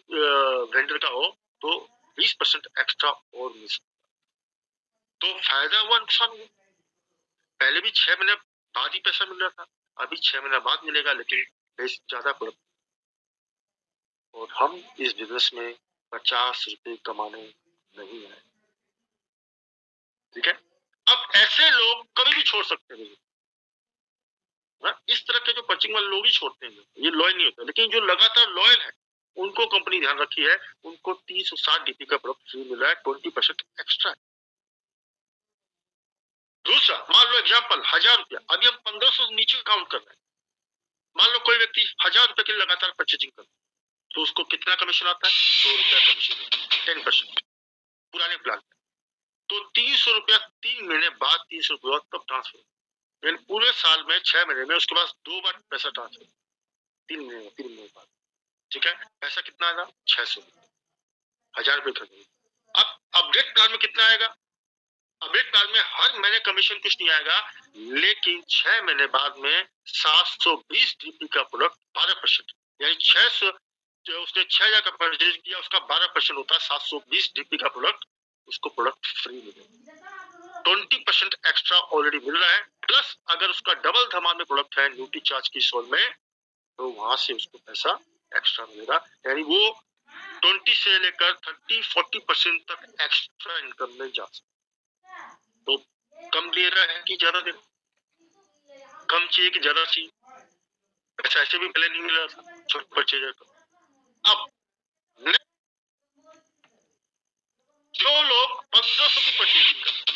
वेंडर का हो तो 20% एक्स्ट्रा और मिल सकता। तो फायदा हुआ नुकसान हुआ, पहले भी 6 महीने बाद ही पैसा मिल रहा था, अभी 6 महीने बाद मिलेगा लेकिन ज्यादा प्रोडक्ट। और हम इस बिजनेस में 50 रुपए कमाने नहीं आए। ठीक है। अब ऐसे लोग कभी भी छोड़ सकते हैं, इस तरह के जो पर्चिंग वाले लोग ही छोड़ते हैं, ये लॉयल नहीं होता। लेकिन जो लगातार लॉयल है उनको कंपनी ध्यान रखी है, उनको 360 डीपी का प्रोडक्ट फ्री मिल रहा है, 20% एक्स्ट्रा। दूसरा, मान लो एग्जाम्पल 1000 रुपया, अभी हम 1500 नीचे काउंट कर रहे हैं। मान लो कोई व्यक्ति 1000 रुपए के लिए लगातार परचेजिंग कर, तो उसको कितना कमीशन आता है, 100 रुपया कमीशन, 10% पुराने प्लान में। तो 300 रुपया 3 महीने बाद 300 रुपया तब ट्रांसफर, यानी पूरे साल में 6 महीने में उसके पास 2 बार पैसा ट्रांसफर, 3 महीने बाद। ठीक है। पैसा कितना आएगा, 600, 1000 रुपए खरीदेंगे। अब अपडेट प्लान में कितना आएगा, अपडेट प्लान में हर महीने कमीशन कुछ नहीं आएगा, लेकिन 6 महीने बाद में 720 डीपी का प्रोडक्ट 12%, यानी 600 जो उसने 6000 का परचेज किया उसका 12% होता है 720 डीपी का प्रोडक्ट, उसको प्रोडक्ट फ्री मिलेगा। 20% एक्स्ट्रा ऑलरेडी मिल रहा है, प्लस अगर उसका डबल धमाल में प्रोडक्ट है न्यूट्री चार्ज की सोल में तो वहां से उसको पैसा एक्स्ट्रा मिलेगा, यानी वो 20 से लेकर 30-40% तक एक्स्ट्रा इनकम में जा सकता। तो कम ले रहा है कि ज्यादा दे, कम चाहिए कि ज्यादा चाहिए, पैसा ऐसे भी पहले नहीं मिल रहा था छोटे परचेजर को। अब जो लोग 1500 की परचेजिंग करते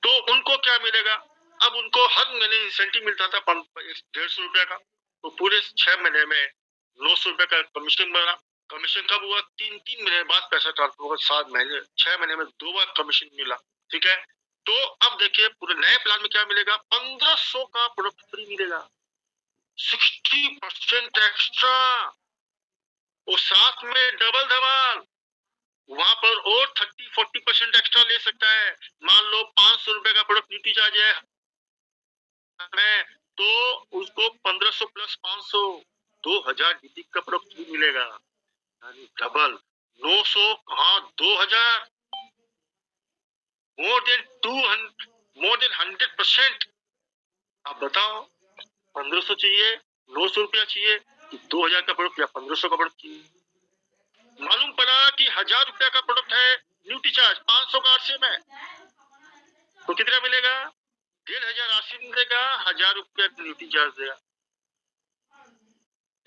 तो उनको क्या मिलेगा, अब उनको हर महीने इंसेंटिव मिलता था 150 रुपया का, तो पूरे 6 महीने में 900 रुपया का कमीशन बना। कमीशन कब हुआ, 3 महीने बाद पैसा ट्रांसफर होगा, 7 महीने 6 महीने में 2 बार कमीशन मिला। ठीक है। तो अब देखिए पूरे नए प्लान में क्या मिलेगा, 1500 का प्रोडक्ट फ्री मिलेगा, 60% एक्स्ट्रा और साथ में डबल धमाल, वहां पर और 30-40% एक्स्ट्रा ले सकता है। मान लो 500 रुपए का प्रोडक्ट ड्यूटी चार्ज है तो उसको 1500 प्लस 500 2000 डीपी का प्रोडक्ट भी मिलेगा, यानी डबल 900 हाँ 2000, मोर देन 100%। आप बताओ 1500 चाहिए, 900 रुपया चाहिए कि 2000 का प्रोडक्ट या 1500 का प्रोडक्ट चाहिए। मालूम पड़ा कि 1000 रुपया का प्रोडक्ट है ड्यूटी चार्ज 500 का आरसी में, तो कितना मिलेगा, 1500 आरसी मिलेगा, 1000 रुपया ड्यूटी चार्ज देगा,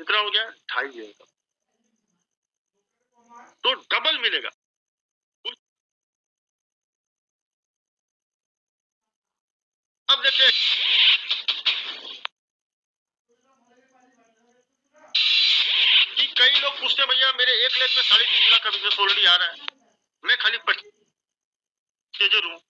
कितना हो गया 2500, तो डबल मिलेगा। अब देखिए कि कई लोग पूछते भैया मेरे 1 लाख में 3.5 लाख का बिजनेस ऑलरेडी आ रहा है, मैं खाली परचेजर हूँ,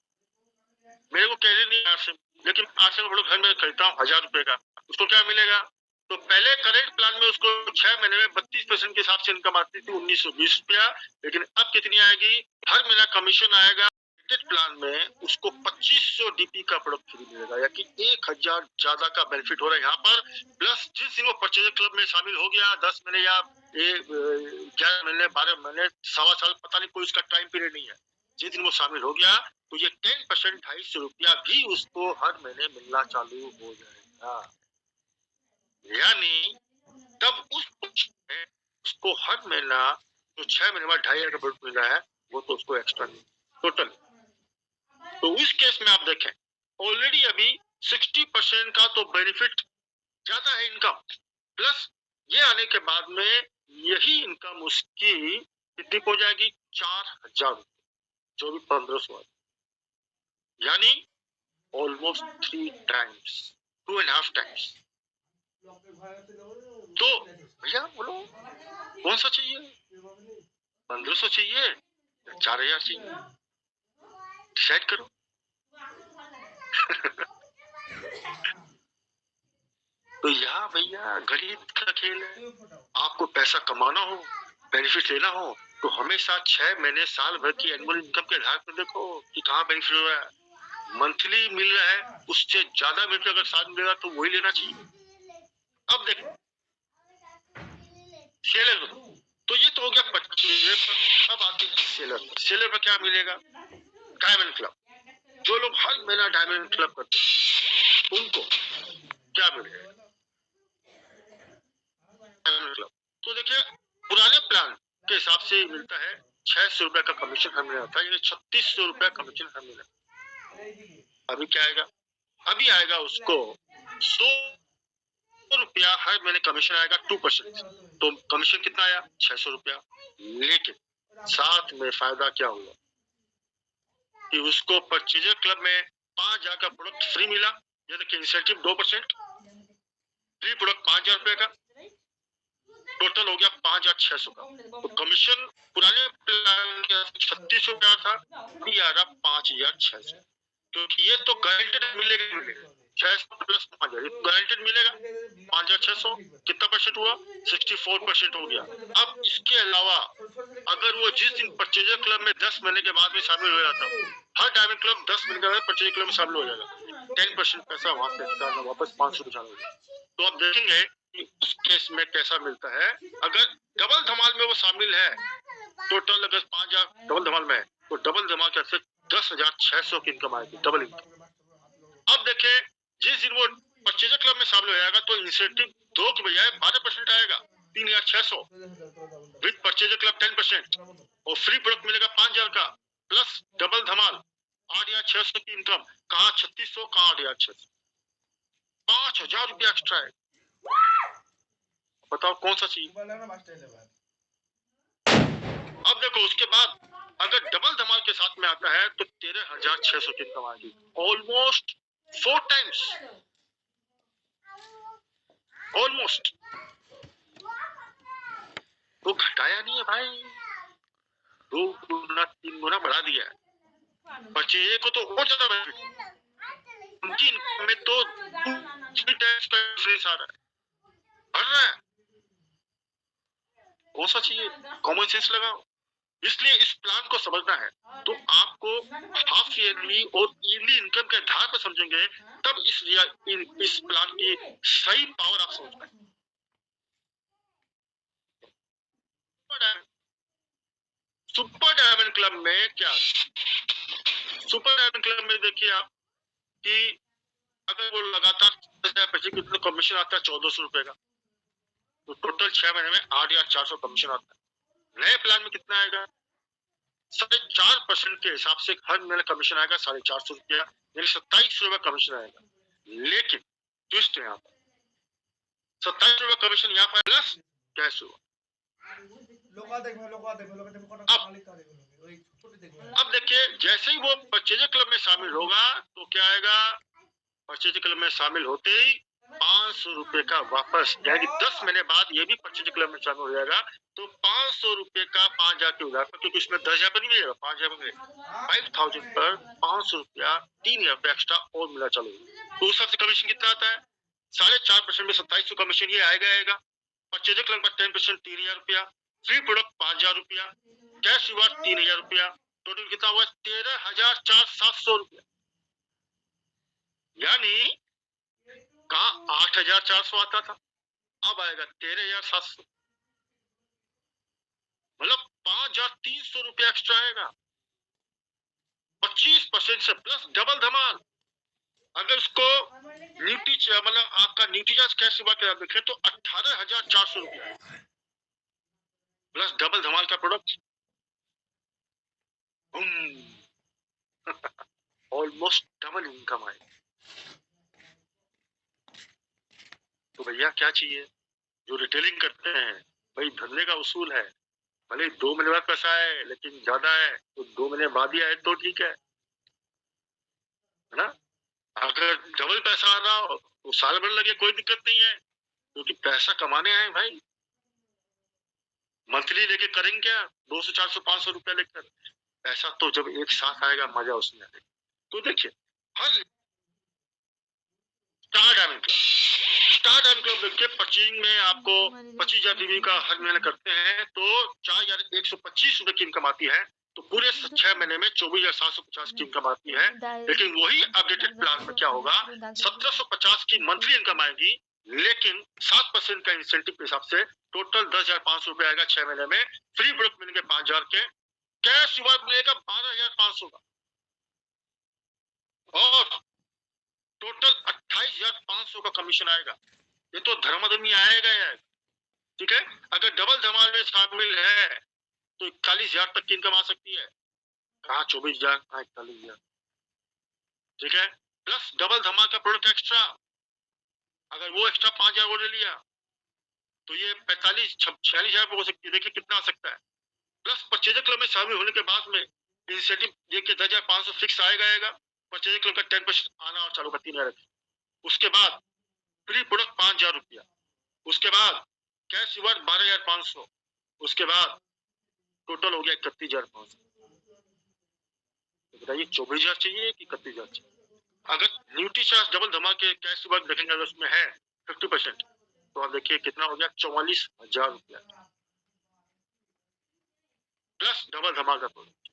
मेरे को कैसे नहीं आरसी, लेकिन आरसी में प्रोडक्ट घर में खरीदता हूँ 1000 रुपए का, उसको क्या मिलेगा, तो पहले करेंट प्लान में उसको 6 महीने में 32% के हिसाब से इनकम आती थी 1920 रुपया, लेकिन अब कितनी आएगी, हर महीना कमीशन आएगा। प्लान में उसको 2500 डीपी का प्रोडक्ट फ्री मिलेगा, या कि 1000 ज्यादा का बेनिफिट हो रहा है यहाँ पर। प्लस जिस दिन वो परचेजर क्लब में शामिल हो गया 10 महीने या 11 महीने 12 महीने 1.25 साल, पता नहीं कोई उसका टाइम पीरियड नहीं है, जिस दिन वो शामिल हो गया तो ये 10% 250 रुपया भी उसको हर महीने मिलना चालू हो जाएगा, यानी तब उसको हर महीना जो 6 महीने बाद 2500 का प्रोडक्ट मिल रहा है वो तो उसको एक्स्ट्रा नहीं टोटल। तो उस केस में आप देखें ऑलरेडी अभी 60% का तो बेनिफिट ज्यादा है इनकम, प्लस ये आने के बाद में यही इनकम उसकी कितनी हो जाएगी, 4,000, जो भी 1500, यानी ऑलमोस्ट 3 टाइम्स, 2.5 टाइम्स। तो भैया बोलो कौन सा चाहिए, 1500 चाहिए, 4,000 चाहिए, डिसाइड करो। तो यहाँ भैया गणित का खेल है। आपको पैसा कमाना हो, बेनिफिट लेना हो, तो हमेशा 6 महीने साल भर की एनुअल इनकम के आधार पर देखो कि कहाँ बेनिफिट हो रहा है। मंथली मिल रहा है, उससे ज्यादा मिल अगर साथ मिलेगा तो वही लेना चाहिए। अब देखो सेलर, तो ये तो हो गया 25 पर। अब आते हैं सेलर। सेलर पर क्या मिलेगा, डायमंड क्लब। जो लोग हर महीना डायमंड क्लब करते हैं उनको क्या मिलेगा, डायमंड क्लब। तो देखिए पुराने प्लान के हिसाब से मिलता है 600 रुपए का कमीशन हमें मिला था, ये 3600 रुपए कमीशन हमें मिला। अभी क्या आएगा, अभी आएगा उसको 100 रुपया हर महीने कमीशन आएगा 2%। तो कमीशन कितना आया, 600 रुपया। लेकिन साथ में फायदा क्या हुआ कि उसको परचेजर क्लब में 5,000 का प्रोडक्ट फ्री मिला, यानी कि इंसेंटिव 2%, फ्री प्रोडक्ट 5,000 रुपए का, टोटल हो गया 5,600 का। तो कमीशन पुराने प्लान के 3600 रुपया था, अभी आ रहा 5,600। क्योंकि ये तो गारंटेड मिलेगा, मिलेगा 600 प्लस 5,000 गारंटेड मिलेगा। 5,600 कितना परसेंट हुआ, 64% हो गया। अब इसके अलावा अगर वो जिस दिन परचेजर क्लब में 10 महीने के बाद में शामिल हो जाता, हर डायमंड क्लब 10 महीने के बाद परचेजर क्लब में शामिल हो जाएगा, 10% पैसा वहां से एक्स्ट्रा वापस 500 रुपया हो जाएगा। तो आप देखेंगे कि उस केस में कैसा मिलता है। अगर डबल धमाल में वो शामिल है, टोटल अगर 5,000 डबल धमाल में है, तो डबल धमाल कैसे 10,600 की इनकम आएगी, डबल इनकम। अब देखें जिस दिन वो परचेजर क्लब में शामिल हो जाएगा तो इंसेंटिव 2 के बजाय 12% आएगा, 3,600 विद परचेजर क्लब 10%, और फ्री प्रोडक्ट मिलेगा 5,000 का, प्लस डबल धमाल 8,600 की इनकम। कहाँ 3600, कहाँ 8,600, 5,000 रुपया एक्स्ट्रा है। बताओ कौन सा चाहिए। अब देखो उसके बाद अगर डबल धमाल के साथ में आता है तो 13,600 की इनकम आएगी, ऑलमोस्ट 4 टाइम्स, ऑलमोस्ट। वो घटाया नहीं है भाई, 2 गुना 3 गुना बढ़ा दिया है। बच्चे को तो और ज्यादा उनकी इनकम में तो 3 टाइम्स का डिफरेंस आ रहा है, बढ़ रहा है। कौन सा चाहिए, कॉमन सेंस लगाओ। इसलिए इस प्लान को समझना है तो आपको हाफ ईयरली और ईयरली इनकम के आधार पर समझेंगे, तब इस प्लान की सही पावर आप समझ पाएंगे। सुपर डायमंड क्लब में क्या, सुपर डायमंड क्लब में देखिए आप कि अगर वो लगातार पैसे कितना कमीशन आता है 1,400 रुपए का, तो टोटल 6 महीने में 8,400 कमीशन आता है। नए प्लान में कितना आएगा, 4.5% के हिसाब से हर महीने कमीशन आएगा 450 रुपया, यानी 27 रुपए कमीशन आएगा। लेकिन ट्विस्ट है यहाँ पर, 27 रुपए कमीशन यहाँ पर प्लस कैश हुआ। अब देखिए जैसे ही वो परचेजर क्लब में शामिल होगा तो क्या आएगा, परचेजर क्लब में शामिल होते ही 500 रुपए का वापस, यानी 10 महीने बाद ये भी परचेजर क्लब में शामिल हो जाएगा, तो 500 रुपए का 5,000 के उधार पर, क्योंकि इसमें 10,000 पर नहीं मिलेगा, 5,000 मिलेगा, 5,000 पर 500 रुपया 3,000 रुपया एक्स्ट्रा और मिला चलो। तो उस सबसे कमीशन कितना आता है, 4.5% में 2700 कमीशन ये आएगा। परचेजर क्लब पर 10% 3,000 रुपया, फ्री प्रोडक्ट 5,000 रुपया, कैश रिवार्ड 3,000 रुपया, टोटल कितना हुआ 13,700 रुपया। यानी कहा 8,400 आता था, अब आएगा 13,700, मतलब 5,300 रुपया एक्स्ट्रा आएगा, 25% से प्लस डबल धमाल। अगर उसको न्यूट्री मतलब आपका न्यूट्रीचार्ज कैश रिवार्ड के देखें तो 18,400 रुपया प्लस डबल धमाल का प्रोडक्ट, ऑलमोस्ट डबल इनकम आएगी। तो भैया क्या चाहिए? जो रिटेलिंग करते हैं भाई, धंधे का उसूल है, भले 2 महीने बाद पैसा है लेकिन ज्यादा है तो 2 महीने बाद ही आए तो ठीक है ना? अगर डबल पैसा आ रहा हो तो साल भर लगे कोई दिक्कत नहीं है, क्योंकि पैसा कमाने आए भाई। मंथली लेके करेंगे क्या? 200 400 500 रुपया लेकर? पैसा तो जब एक साथ आएगा मजा उसमें आएगा। तो देखिए, हर स्टार डायमंड क्लब देखिए, परचेजिंग में आपको 25,000 बीबी का हर महीने करते हैं तो 4,125 रुपए की इनकम आती है। तो पूरे 6 महीने में 24,750 की इनकम आती है। लेकिन वही अपडेटेड प्लान में क्या होगा, 1,750 की मंथली इनकम आएगी, लेकिन 7% का इंसेंटिव के हिसाब से टोटल 10,500 रुपए आएगा 6 महीने में। फ्री प्रोडक्ट मिलेंगे 5,000 के, कैश रिवार्ड मिलेगा 12,500 का, और टोटल 28,500 का कमीशन आएगा। ये तो धर्माधर्मी आएगा यार, ठीक है। अगर डबल धमाल में शामिल है तो 41,000 तक की इनकम आ सकती है। कहा 24,000, कहा 41,000, ठीक है। प्लस डबल धमाल का प्रोडक्ट एक्स्ट्रा, अगर वो एक्स्ट्रा 5,000 वो ले लिया तो ये 46,000 हो सकती है। देखिए कितना आ सकता है। प्लस परचेजर क्लब में शामिल होने के बाद में इंसेंटिव देखिए 10,500 फिक्स आएगा। परचेजर क्लब का 10% आना और चालू का 3,000। उसके बाद फ्री प्रोडक्ट 5,000 रुपया, उसके बाद कैश रिवार्ड 12,500, उसके बाद टोटल हो गया 31,500। बताइए 24,000 चाहिए कि 31,000 चाहिए? अगर न्यूट्री चार्ज डबल धमाल के कैश रिवार्ड देखेंगे, अगर उसमें है 50%, तो आप देखिए कितना हो गया, 44,000 रुपया प्लस डबल धमाल का प्रोडक्ट।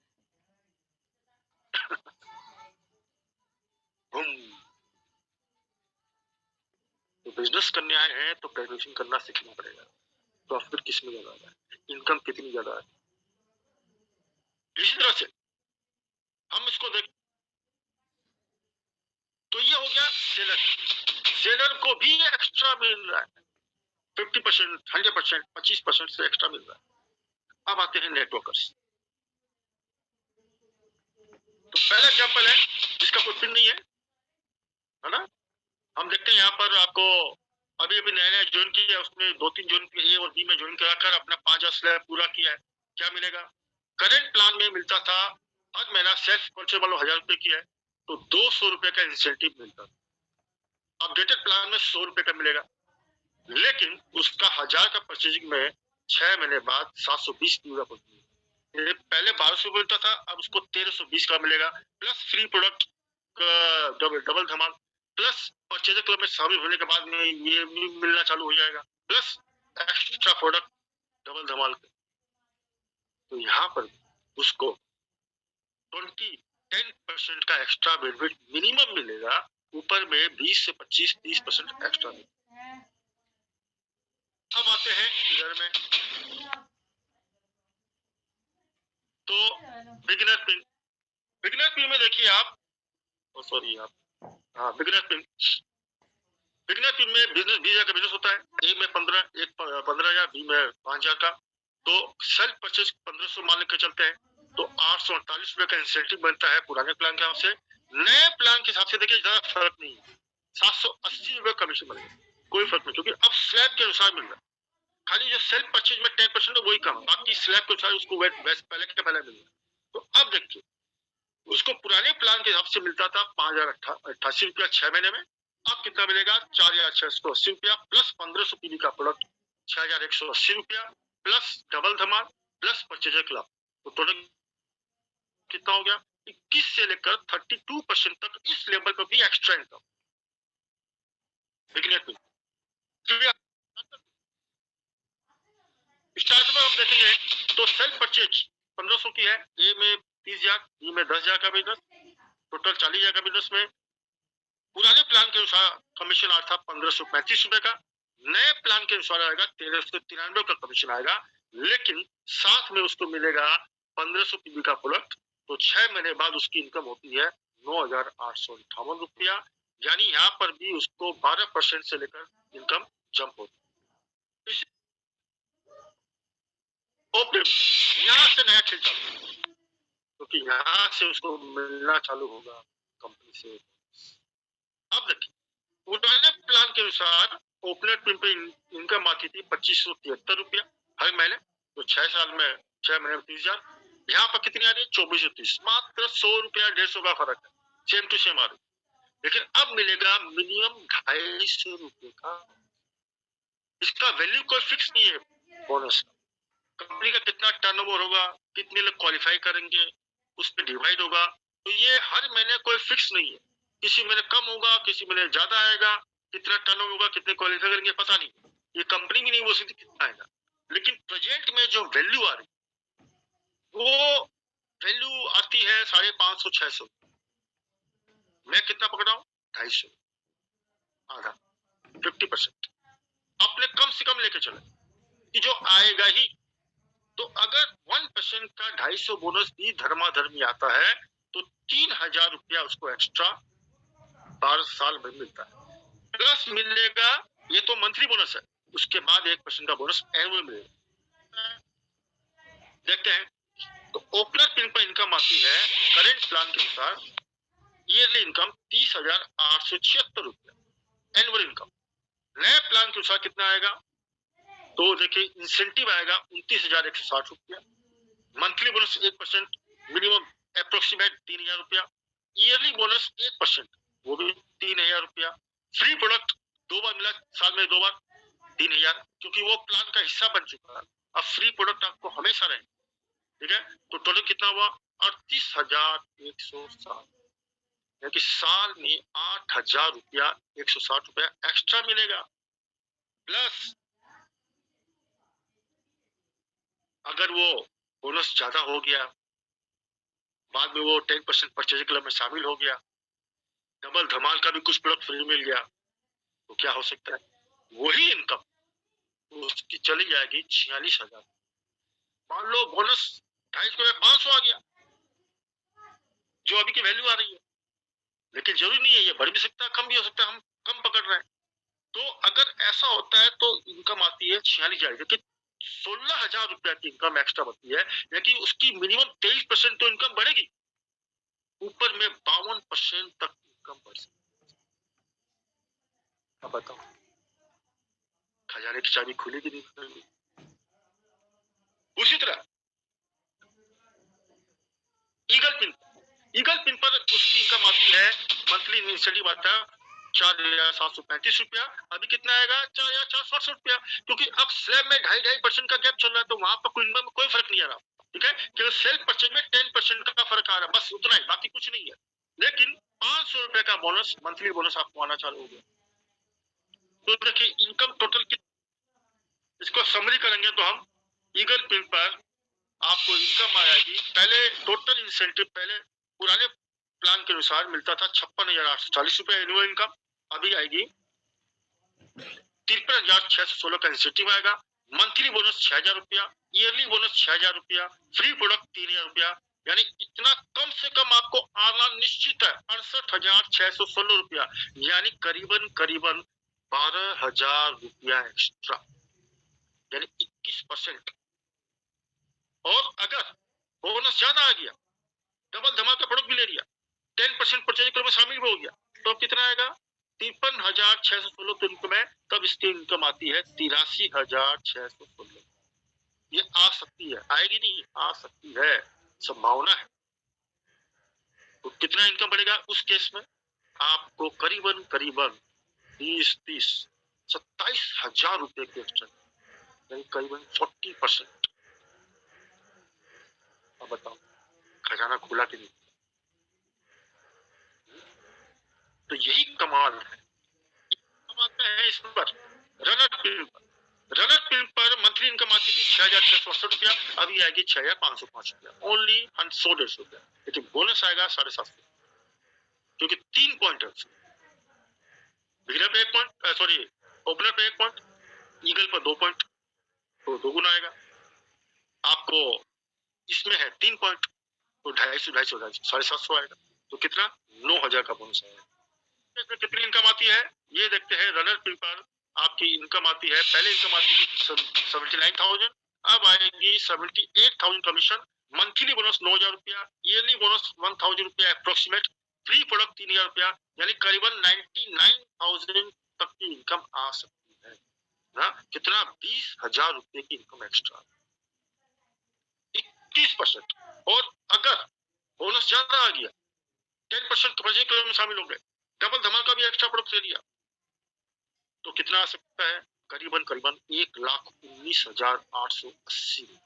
तो बिजनेस करने आए हैं तो कैलकुलेशन करना सीखना पड़ेगा। प्रॉफिट किसमें ज्यादा है, इनकम कितनी ज्यादा है। इसी तरह से हम इसको देख, तो ये हो गया सेलर। सेलर को भी एक्स्ट्रा मिल रहा है 50%, 100%, 25% से एक्स्ट्रा मिल रहा है। अब आते हैं नेटवर्कर्स। तो पहला एग्जांपल है जिसका कोई पिन नहीं है ना। हम देखते हैं यहाँ पर आपको अभी अभी नया नया ज्वाइन किया, उसमें 2-3 ज्वाइन ए और बी में ज्वाइन कराकर अपना 5,000 स्लैब पूरा किया है। क्या मिलेगा? करंट प्लान में मिलता था हर महीना सेल्फ कॉन्ट्रेक्ट वालों 1,000 रुपए की है तो 200 रुपए का इंसेंटिव मिलता था। अपडेटेड प्लान में 100 रुपए का मिलेगा, लेकिन उसका 1,000 का परचेजिंग में 6 महीने बाद 720 पूरा पड़ती है। पहले 1,200 मिलता था, अब उसको 1,320 का मिलेगा, प्लस फ्री प्रोडक्ट डबल धमाल, प्लस परचेजर क्लब में शामिल होने के बाद में ये भी मिलना चालू हो जाएगा, प्लस एक्स्ट्रा प्रोडक्ट डबल धमाल के। तो यहाँ पर उसको 10% का एक्स्ट्रा बेनिफिट मिनिमम मिलेगा, ऊपर में 20 से 25-30% एक्स्ट्रा मिलेगा। अब आते हैं इधर में, तो बिगिनर पिन। बिगिनर पिन में देखिए आप, सॉरी आप, हाँ बिगिनर पिन। बिगिनर पिन में बिजनेस 20,000 का बिजनेस होता है, ए में 15,000, बी में 5,000 का। तो सेल्फ परचेज 1,500 मान लेकर चलते हैं तो 848 रुपए का इंसेंटिव बनता है पुराने प्लान के हिसाब से। नए प्लान के हिसाब से देखिए ज्यादा फर्क नहीं है, 780 रुपए कमीशन बनेगा, कोई फर्क नहीं, क्योंकि अब स्लैब के अनुसार मिल रहा है। खाली जो सेल्फ परचेज में 10% है वही कम, बाकी स्लैब के अनुसार उसको पहले के पहले मिल रहा है। तो अब देखिए उसको पुराने प्लान के हिसाब से मिलता था 5,088 रुपया 6 महीने में, अब कितना मिलेगा 4,680 रुपया, प्लस 1,500 पीवी का प्रोडक्ट 6,180 रुपया, प्लस डबल धमाल, प्लस परचेजर क्लब। तो टोटल कितना हो गया, 21 से लेकर 32% तक इस लेवल पर भी एक्स्ट्रा इनकम। स्टार्ट में हम देखेंगे तो सेल्फ परचेज 1,500 की है, ए में 30,000, बी में 10,000 का बिजनेस, टोटल 40,000 का बिजनेस में पुराने प्लान के अनुसार कमीशन आता था 1,535 रुपए का, नए प्लान के अनुसार आएगा 1,393 का कमीशन आएगा, लेकिन साथ में उसको मिलेगा 1,500 पीवी का प्रोडक्ट। तो 6 महीने बाद उसकी इनकम होती है 9,858 रुपया, यानी यहाँ पर भी उसको 12% से लेकर इनकम जंप होती है। यहाँ से नया खेल चालू, क्योंकि तो यहाँ से उसको मिलना चालू होगा कंपनी से। अब देखिए पुराने प्लान के अनुसार ओपनर पिन पे इनकम आती थी 2573 रुपया हर महीने, तो 6 साल में 6 महीने में 30,000। यहाँ पर कितनी आ रही है? 2430, मात्र 100 रुपया 150 का फर्क है, सेम टू सेम आ रही। लेकिन अब मिलेगा मिनिमम 250 रुपये का। इसका वैल्यू कोई फिक्स नहीं है बोनस का। कंपनी का कितना टर्नओवर होगा, कितने लोग क्वालिफाई करेंगे, उस पर डिवाइड होगा। तो ये हर महीने कोई फिक्स नहीं है, किसी महीने कम होगा, किसी महीने ज्यादा आएगा, कितना टर्नओवर होगा, कितने क्वालिफाई करेंगे पता नहीं, ये कंपनी भी नहीं बोल सकती कितना आएगा। लेकिन प्रेजेंट में जो वैल्यू आ रही वो वैल्यू आती है 550-600। मैं कितना पकड़ा हूं? 250, आधा, 50%। अपने कम से कम लेके चले कि जो आएगा ही। तो अगर 1% का 250 बोनस भी धर्माधर्मी आता है तो 3,000 रुपया उसको एक्स्ट्रा 12 साल में मिलता है। प्लस मिलेगा, ये तो मंथली बोनस है, उसके बाद 1% का बोनस एनुअल मिलेगा। देखते हैं। तो ओपनर पिन पर इनकम आती है करेंट प्लान के अनुसार ईयरली इनकम 30,876 रुपया एनुअल इनकम। नए प्लान के अनुसार कितना आएगा? तो देखिए इंसेंटिव आएगा 29,160 रुपया, मंथली बोनस 1%, मिनिमम अप्रोक्सीमेट 3,000 रुपया, ईयरली बोनस 1%, वो भी 3,000 रुपया, फ्री प्रोडक्ट 2 बार मिला साल में 2 बार 3,000, क्योंकि वो प्लान का हिस्सा बन चुका है। अब फ्री प्रोडक्ट आपको हमेशा रहेंगे, ठीक है। तो टोटल कितना हुआ? 38,160, यानी कि साल में 8,000 रुपया 160 रुपया एक्स्ट्रा मिलेगा। प्लस अगर वो बोनस ज्यादा हो गया, बाद में वो 10% परचेज क्लब में शामिल हो गया, डबल धमाल का भी कुछ प्रोडक्ट फ्री मिल गया, तो क्या हो सकता है? वही इनकम उसकी चली जाएगी 46,000। मान लो बोनस 250 में 500 आ गया, जो अभी की वैल्यू आ रही है। लेकिन जरूरी नहीं है, ये बढ़ भी सकता है, कम भी हो सकता है, हम कम पकड़ रहे हैं। तो अगर ऐसा होता है तो इनकम आती है 46,000, लेकिन 16,000 रुपया की इनकम एक्स्ट्रा बनती है, यानी उसकी मिनिमम 23% तो इनकम बढ़ेगी, ऊपर में 52% तक इनकम बढ़ सकती है। अब बताओ, खजाने की चाबी खुलेगी नहीं खुलेगी? उसी तरह ईगल पिन पर उसकी इनकम आती है, मंथली इंसेंटिव आता है 4,735 रुपया। अभी कितना आएगा? 4,460 रुपया, क्योंकि अब स्लैब में 2.5% का गैप चल रहा है, तो वहां पर कोई इनकम में कोई फर्क नहीं आ रहा, ठीक है। केवल सेल्फ परचेज में 10% का फर्क आ रहा है, बस उतना ही, बाकी कुछ नहीं है। लेकिन 500 रुपए का बोनस, मंथली बोनस आपको आना चालू हो गया। तो देखिए इनकम टोटल की, इसको समरी करेंगे तो हम ईगल पिन पर आपको इनकम आएगी, पहले टोटल इंसेंटिव पहले पुराने प्लान के अनुसार मिलता था 56,840 रुपए एनुअल इनकम, अभी आएगी 53,616 का इंसेंटिव आएगा, मंथली बोनस 6,000 रुपया, ईयरली बोनस 6,000 रुपया, फ्री प्रोडक्ट 3,000 रुपया, यानी इतना कम से कम आपको आना निश्चित है 68,616 रुपया, यानी करीबन 12,000 रुपया एक्स्ट्रा, यानी 21%। और अगर बोनस ज्यादा आ गया, डबल धमाका प्रोडक्ट भी ले लिया, 10% परचेज में शामिल हो गया, तो कितना आएगा? 53,616 तो इनकम है, तब इसकी इनकम आती है 83,616। ये आ सकती है, आएगी नहीं, आ सकती है, संभावना है। तो कितना इनकम बढ़ेगा उस केस में? आपको करीबन 27,000 रुपए के एक्स्ट्रा, यानी करीबन 40%। अब बताओ खजाना खुला कि नहीं? तो यही कमाल है। कमाते हैं इस पर रनर पिन पर। रनर पिन पर मंथली इनकम आती थी 6,668 रुपया, अभी आएगी 6,505 रुपया, ओनली 100-150 रुपया। लेकिन बोनस आएगा 750, क्योंकि 3 पॉइंट है, बिगिनर पे 1 पॉइंट, सॉरी ओपनर पे 1 पॉइंट, ईगल पर 2 पॉइंट, तो 2 गुना आएगा। आपको इसमें है 3 पॉइंट, तो 250 750 आएगा, तो कितना? 9,000 का बोनस आएगा। इसमें कितनी इनकम आती है ये देखते हैं। रनर पिन पर आपकी इनकम आती है, पहले इनकम आती थी 79,000, अब आएगी 78,000 कमीशन, मंथली बोनस 9,000 रुपया, ईयरली बोनस 1,000 रुपया अप्रोक्सीमेट, फ्री प्रोडक्ट 3,000 रुपया, यानी करीबन 99,000 तक की इनकम आ सकती ना, कितना 20,000 रुपए की इनकम एक्स्ट्रा, 21%। और अगर बोनस ज्यादा आ गया, 10% क्लोजिंग में शामिल हो गए, डबल धमाका भी एक्स्ट्रा प्रोडक्ट ले लिया, तो कितना आ सकता है? करीबन करीबन 1,19,880।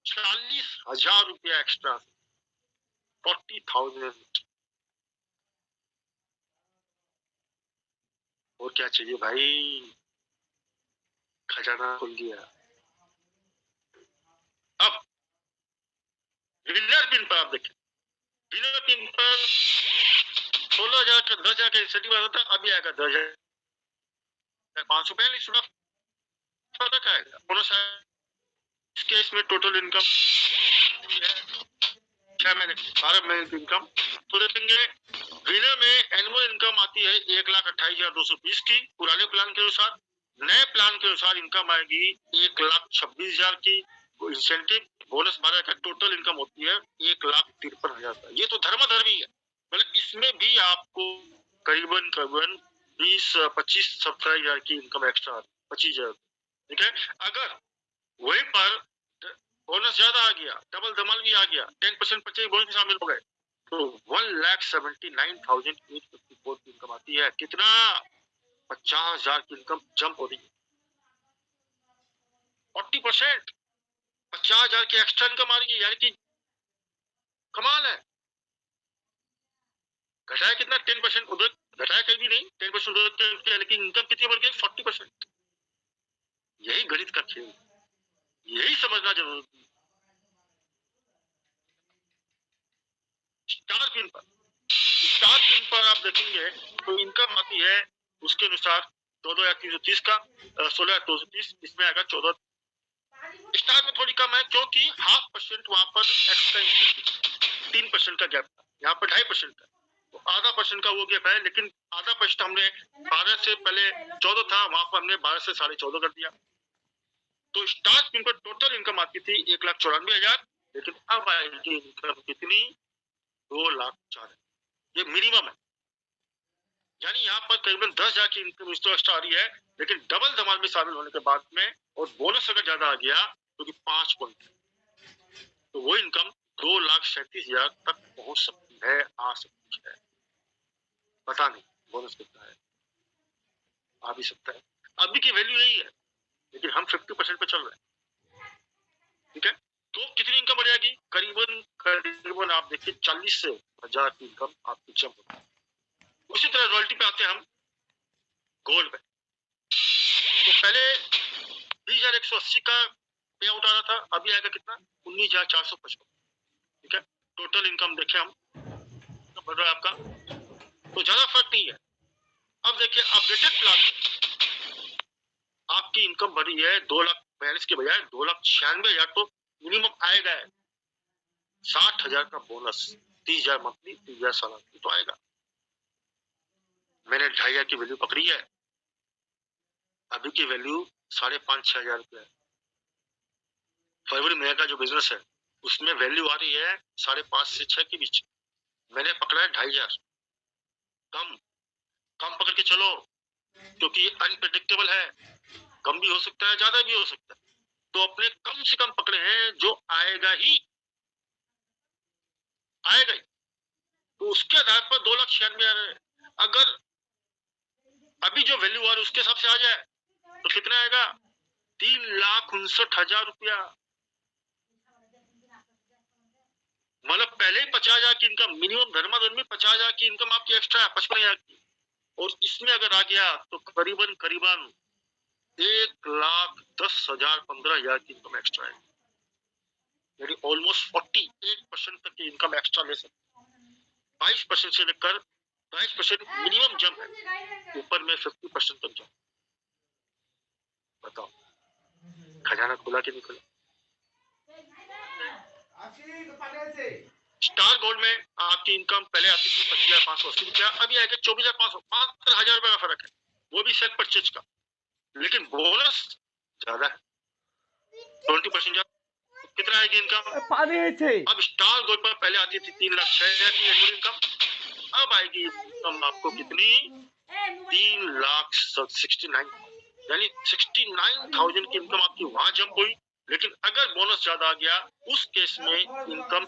40,000 रुपया एक्स्ट्रा, 40,000। और क्या चाहिए भाई, खजाना खुल गया। अब विनर पिन पर आप देखें, विनर पिन पर 16,000 का 10,000 का इंसेंटिव आता था, अभी आएगा 10,500, पहले सुना फर्क आएगा। बोनस इस केस में टोटल इनकम 6 महीने 12 महीने की इनकम, तो देखेंगे विनर में एनुअल इनकम आती है 1,28,220 की पुराने प्लान के अनुसार। नए प्लान के अनुसार इनकम आएगी 1,26,000 की, इंसेंटिव बोनस 12 का, टोटल इनकम होती है 1,53,000। ये तो धर्माधर्मी है, मतलब इसमें भी आपको करीबन करीबन 20-25-27,000 की इनकम एक्स्ट्रा, 25,000। ठीक है, अगर वहीं पर बोनस ज्यादा आ गया, डबल धमाल भी आ गया, 10% परचेज बोनस भी शामिल हो गए, तो 1,79,854 की इनकम आती है। कितना? 50,000 की इनकम जंप हो रही है, 40%, 50,000 की एक्स्ट्रा इनकम आ रही है, यानी कि कमाल है। घटाया कितना? 10%, उधर घटाया कहीं भी नहीं, 10% उधर, लेकिन इनकम कितनी बढ़ गई? 40%। यही गणित का खेल, यही समझना जरूरी है। स्टार पिन पर, स्टार पिन पर आप देखेंगे तो इनकम आती है उसके अनुसार 14,330 का, 16,230, इसमें आएगा 14। स्टार में थोड़ी कम है क्योंकि 0.5% वहां पर एक्स्ट्रा 3% का गैप था, यहाँ पर 2.5% का, तो आधा परसेंट का वो गैप है, लेकिन आधा परसेंट हमने 12 से पहले 14 था, वहां पर हमने 12 से 14.5 कर दिया। तो स्टार पिन पर टोटल इनकम आती थी 1,94,000, लेकिन अब आएगी इनकम कितनी? 2,04,000। ये मिनिमम है, यानी यहाँ पर करीबन 10,000 की इनकम एक्स्ट्रा आ रही है, लेकिन डबल धमाल में शामिल होने के बाद में और बोनस अगर ज्यादा आ गया तो 5 पॉइंट, तो वो इनकम 2,37,000 तक पहुंच सकती है, आ सकती है। पता नहीं बोनस कितना है, आ भी सकता है। अभी की वैल्यू यही है, लेकिन हम 50% पे चल रहे हैं। ठीक है, तो कितनी इनकम बढ़ जाएगी? करीबन करीबन आप देखिए 40,000 की इनकम आपकी जंप होती है। उसी तरह रॉयल्टी पे आते हैं हम गोल्ड पे, तो पहले 20,180 का पे आउट आ रहा था, अभी आएगा कितना? 19,455। ठीक है, टोटल इनकम देखें हम, तो बढ़ रहा है आपका, तो ज्यादा फर्क नहीं है। अब देखिए अपडेटेड प्लान में आपकी इनकम बढ़ी है 2,42,000 के बजाय 2,96,000, तो मिनिमम आएगा 60,000 का बोनस, 30,000 मंथली, 30,000 सालाना, तो आएगा। मैंने 2,500 की वैल्यू पकड़ी है, अभी की वैल्यू 5,500-6,000 रुपया है। फरवरी महीने का जो बिजनेस है उसमें वैल्यू आ रही है 5.5 से 6 के बीच, मैंने पकड़ा है 2,500। कम कम पकड़ के चलो, क्योंकि अनप्रेडिक्टेबल है, कम भी हो सकता है, ज्यादा भी हो सकता है, तो अपने कम से कम पकड़े हैं, जो आएगा ही आएगा ही, तो उसके आधार पर 2,96,000 आ रहे हैं। अगर अभी जो वैल्यू आ रही है उसके हिसाब से आ जाए तो कितना आएगा? 3,59,000 रुपया। मतलब पहले ही 50,000 की इनकम मिनिमम, धर्माधर्मी 50,000 की इनकम आपकी एक्स्ट्रा है, 55,000 की, और इसमें अगर आ गया तो करीबन करीबन 1,10,000 15,000 की इनकम एक्स्ट्रा है, यानी ऑलमोस्ट 48% तक की इनकम एक्स्ट्रा ले सकते। 22% से लेकर 22% मिनिमम जंप है, ऊपर में 50% तक जंप। बताओ खजाना खुला कि नहीं खुला? स्टार गोल्ड में आपकी इनकम पहले आती थी 25,580 रुपया, अभी आएगा 24,500, 5,000 रुपए का फर्क है, वो भी सेल परचेज का, लेकिन बोनस ज्यादा है, 20% ज्यादा। कितना आएगी इनकम? अब स्टार गोल्ड पर पहले आती थी 3,06,000 की एनुअल इनकम, अब आएगी इनकम आपको कितनी? 3,69,000, यानी 69,000 की इनकम आपकी वहां जंप हुई। लेकिन अगर बोनस ज्यादा आ गया उस केस में इनकम